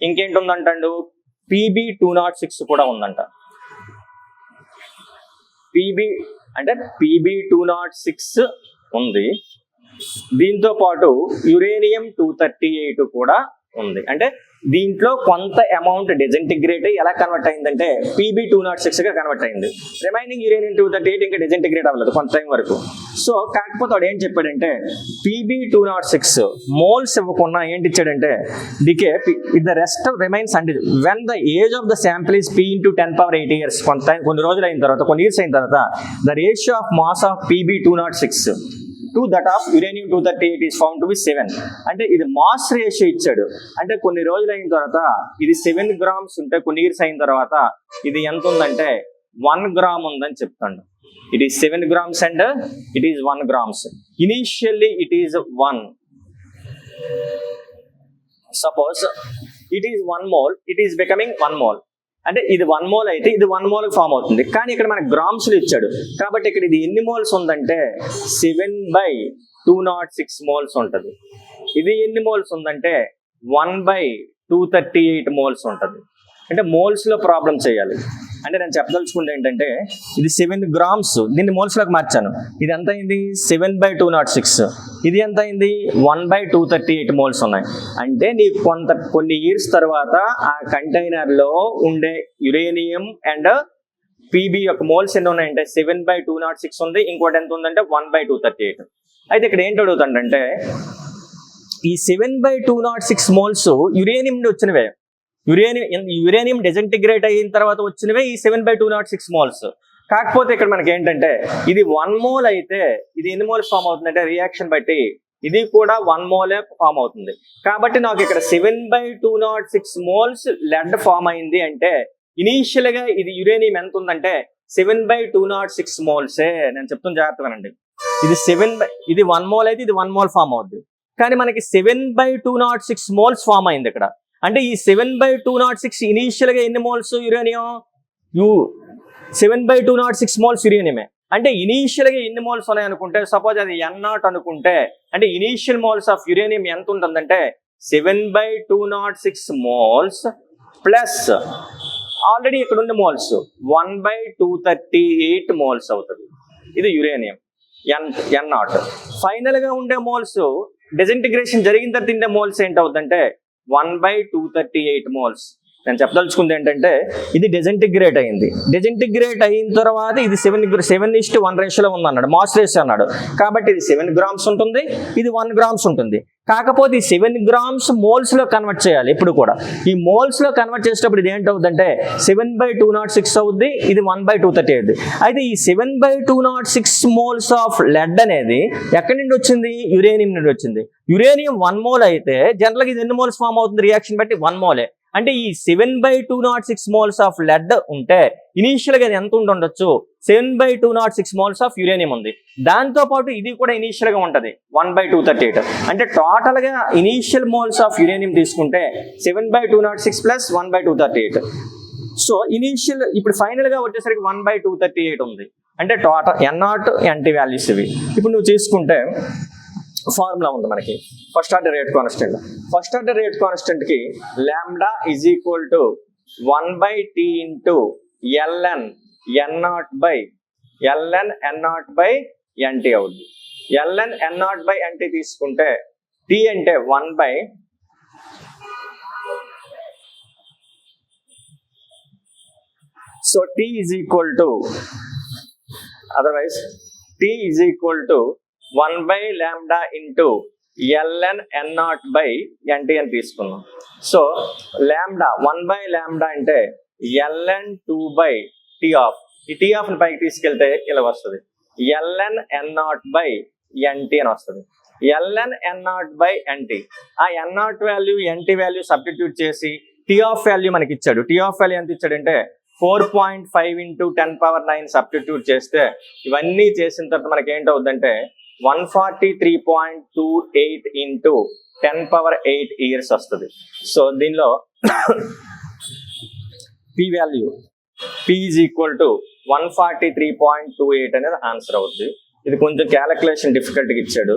S1: ఇంకేంటి ఉందంటాడు PB206 కూడా ఉందంట. PB206 ఉంది. దీంతో పాటు యురేనియం 238 కూడా ఉంది. అంటే దీంట్లో కొంత అమౌంట్ డిజెంటిగ్రేట్ ఎలా కన్వర్ట్ అయిందంటే PB206 గా కన్వర్ట్ అయింది. రిమైనింగ్ యురేనియం 238 ఇంకా డిజెంటిగ్రేట్ అవ్వలేదు కొంత టైం వరకు. సో కాకపోతే వాడు ఏం చెప్పాడంటే PB206 మోల్స్ ఇవ్వకుండా ఏంటి ఇచ్చాడంటే decay the rest remains and when the age of the sample is P into 10⁸ years, కొన్ని రోజులు అయిన తర్వాత, కొన్ని ఇయర్స్ అయిన తర్వాత the ratio of mass of PB206 to that of uranium 238 is found to be 7. అంటే ఇది మాస్ రేషియో ఇచ్చాడు. అంటే కొన్ని రోజులు అయిన తర్వాత ఇది 7 grams ఉంటే కొన్ని ఇయర్స్ అయిన తర్వాత ఇది ఎంత ఉందంటే 1 gram ఉందని చెప్తాడు. It is 7 grams and it is 1 grams. Initially it is 1. Suppose it is 1 mole, it is becoming 1 mole. అంటే ఇది 1 mole అయితే ఇది 1 mole ఫామ్ అవుతుంది. కానీ ఇక్కడ మనకు గ్రామ్స్ లో ఇచ్చాడు కాబట్టి ఇక్కడ ఇది ఎన్ని మోల్స్ ఉందంటే 7/206 మోల్స్ ఉంటుంది. ఇది ఎన్ని మోల్స్ ఉందంటే 1/238 మోల్స్ ఉంటుంది. అంటే మోల్స్ లో ప్రాబ్లం చేయాలి. అంటే నేను చెప్పదలుచుకుంటే ఏంటంటే ఇది 7 grams, దీన్ని మోల్స్ లోకి మార్చాను. ఇది ఎంత అయింది 7/206. ఇది ఎంత అయింది 1/238 మోల్స్ ఉన్నాయి. అంటే నీకు కొన్ని ఇయర్స్ తర్వాత ఆ కంటైనర్ లో ఉండే యురేనియం అండ్ PB యొక్క మోల్స్ ఎన్ని ఉన్నాయంటే 7/206 ఉంది. ఇంకోటి ఎంత ఉందంటే 1/238. అయితే ఇక్కడ ఏంటి అడుగుతాడంటే ఈ 7/206 మోల్స్ యురేనియం నుండి వచ్చినవే. యురేనియం డిజెంటిగ్రేట్ అయిన తర్వాత వచ్చినవే ఈ 7/206 మోల్స్. కాకపోతే ఇక్కడ మనకి ఏంటంటే ఇది 1 mole అయితే ఇది ఎన్ని మోల్స్ ఫామ్ అవుతుందంటే రియాక్షన్ బట్టి ఇది కూడా 1 mole ఫామ్ అవుతుంది. కాబట్టి నాకు ఇక్కడ 7/206 మోల్స్ లెడ్ ఫామ్ అయింది అంటే ఇనీషియల్ గా ఇది యురేనియం ఎంత ఉందంటే 7/206 మోల్సే. నేను చెప్తున్న జాగ్రత్తగానండి. ఇది 1 mole అయితే ఇది 1 mole ఫామ్ అవుద్ది. కానీ మనకి 7/206 మోల్స్ ఫామ్ అయింది ఇక్కడ. అంటే ఈ 7/206 ఇనీషియల్ గా ఎన్ని మోల్స్ యురేనియం 7/206 మోల్స్ యురేనియమే. అంటే ఇనీషియల్ గా ఎన్ని మోల్స్ ఉన్నాయి అనుకుంటే సపోజ్ అది N0 అనుకుంటే అంటే ఇనీషియల్ మోల్స్ ఆఫ్ యురేనియం ఎంత ఉంటుందంటే 7/206 మోల్స్ ప్లస్ ఆల్రెడీ ఇక్కడ ఉండే మోల్స్ 1/238 మోల్స్ అవుతుంది. ఇది యురేనియం N0. ఫైనల్ గా ఉండే మోల్స్ డిజెంటిగ్రేషన్ జరిగిన తర్వాత ఉండే మోల్స్ ఏంటవుతుందంటే 1/238 మోల్స్. నేను చెప్పదలుచుకుంది ఏంటంటే ఇది డిజెంటిగ్రేట్ అయింది. డిజెంటిగ్రేట్ అయిన తర్వాత ఇది 7:1 రేషియోలో ఉంది అన్నాడు, మాస్ రేషియో అన్నాడు. కాబట్టి ఇది 7 grams ఉంటుంది, ఇది 1 grams ఉంటుంది. కాకపోతే ఈ 7 grams మోల్స్ లో కన్వర్ట్ చేయాలి. ఇప్పుడు కూడా ఈ మోల్స్ లో కన్వర్ట్ చేసేటప్పుడు ఇది ఏంటవుతుందంటే 7/206 అవుద్ది, ఇది 1/238. అయితే ఈ 7/206 మోల్స్ ఆఫ్ లెడ్ అనేది ఎక్కడి నుండి వచ్చింది? యురేనియం నుండి వచ్చింది. యురేనియం 1 mole అయితే జనరల్గా ఇది ఎన్ని మోల్స్ ఫామ్ అవుతుంది రియాక్షన్ బట్టి 1 mole. అంటే ఈ 7/206 మోల్స్ ఆఫ్ లెడ్ ఉంటే ఇనీషియల్ గా ఎంత ఉండొచ్చు 7/206 మోల్స్ ఆఫ్ యురేనియం ఉంది. దాంతో పాటు ఇది కూడా ఇనీషియల్ గా ఉంటది 1/238. అంటే టోటల్ గా ఇనీషియల్ మోల్స్ ఆఫ్ యురేనియం తీసుకుంటే 7/206 ప్లస్ 1/238. సో ఇనీషియల్ ఇప్పుడు ఫైనల్ గా వచ్చేసరికి 1/238 ఉంది. అంటే టోటల్ N0 NT వాల్యూస్ ఇవి. ఇప్పుడు నువ్వు తీసుకుంటే ఫార్ములా ఉంది మనకి first order rate constant. First order rate constant కి lambda is equal to 1/T into ln N0/NT అవుద్ది. ln N0/NT తీసుకుంటే T అంటే 1/, సో T is equal to T is equal to 1/λ into ln N0/NT అని తీసుకున్నాం. సో లాంబ్డా 1/λ అంటే ln 2/T ఆఫ్. ఈ T ఆఫ్ పైకి తీసుకెళ్తే ఇలా వస్తుంది ln N0/NT అని వస్తుంది. ln N0/NT ఆ N0 value NT value substitute చేసి T ఆఫ్ వాల్యూ మనకి ఇచ్చాడు. T ఆఫ్ వాల్యూ ఎంత ఇచ్చాడంటే 4.5 into 10⁹ సబ్స్టిట్యూట్ చేస్తే ఇవన్నీ చేసిన తర్వాత మనకి ఏంటవుద్దంటే 143.28 into 10⁸ years వస్తుంది. సో దీనిలో P value P is equal to 143.28 అనేది ఆన్సర్ అవుతుంది. ఇది కొంచెం క్యాలిక్యులేషన్ డిఫికల్ట్గా ఇచ్చాడు.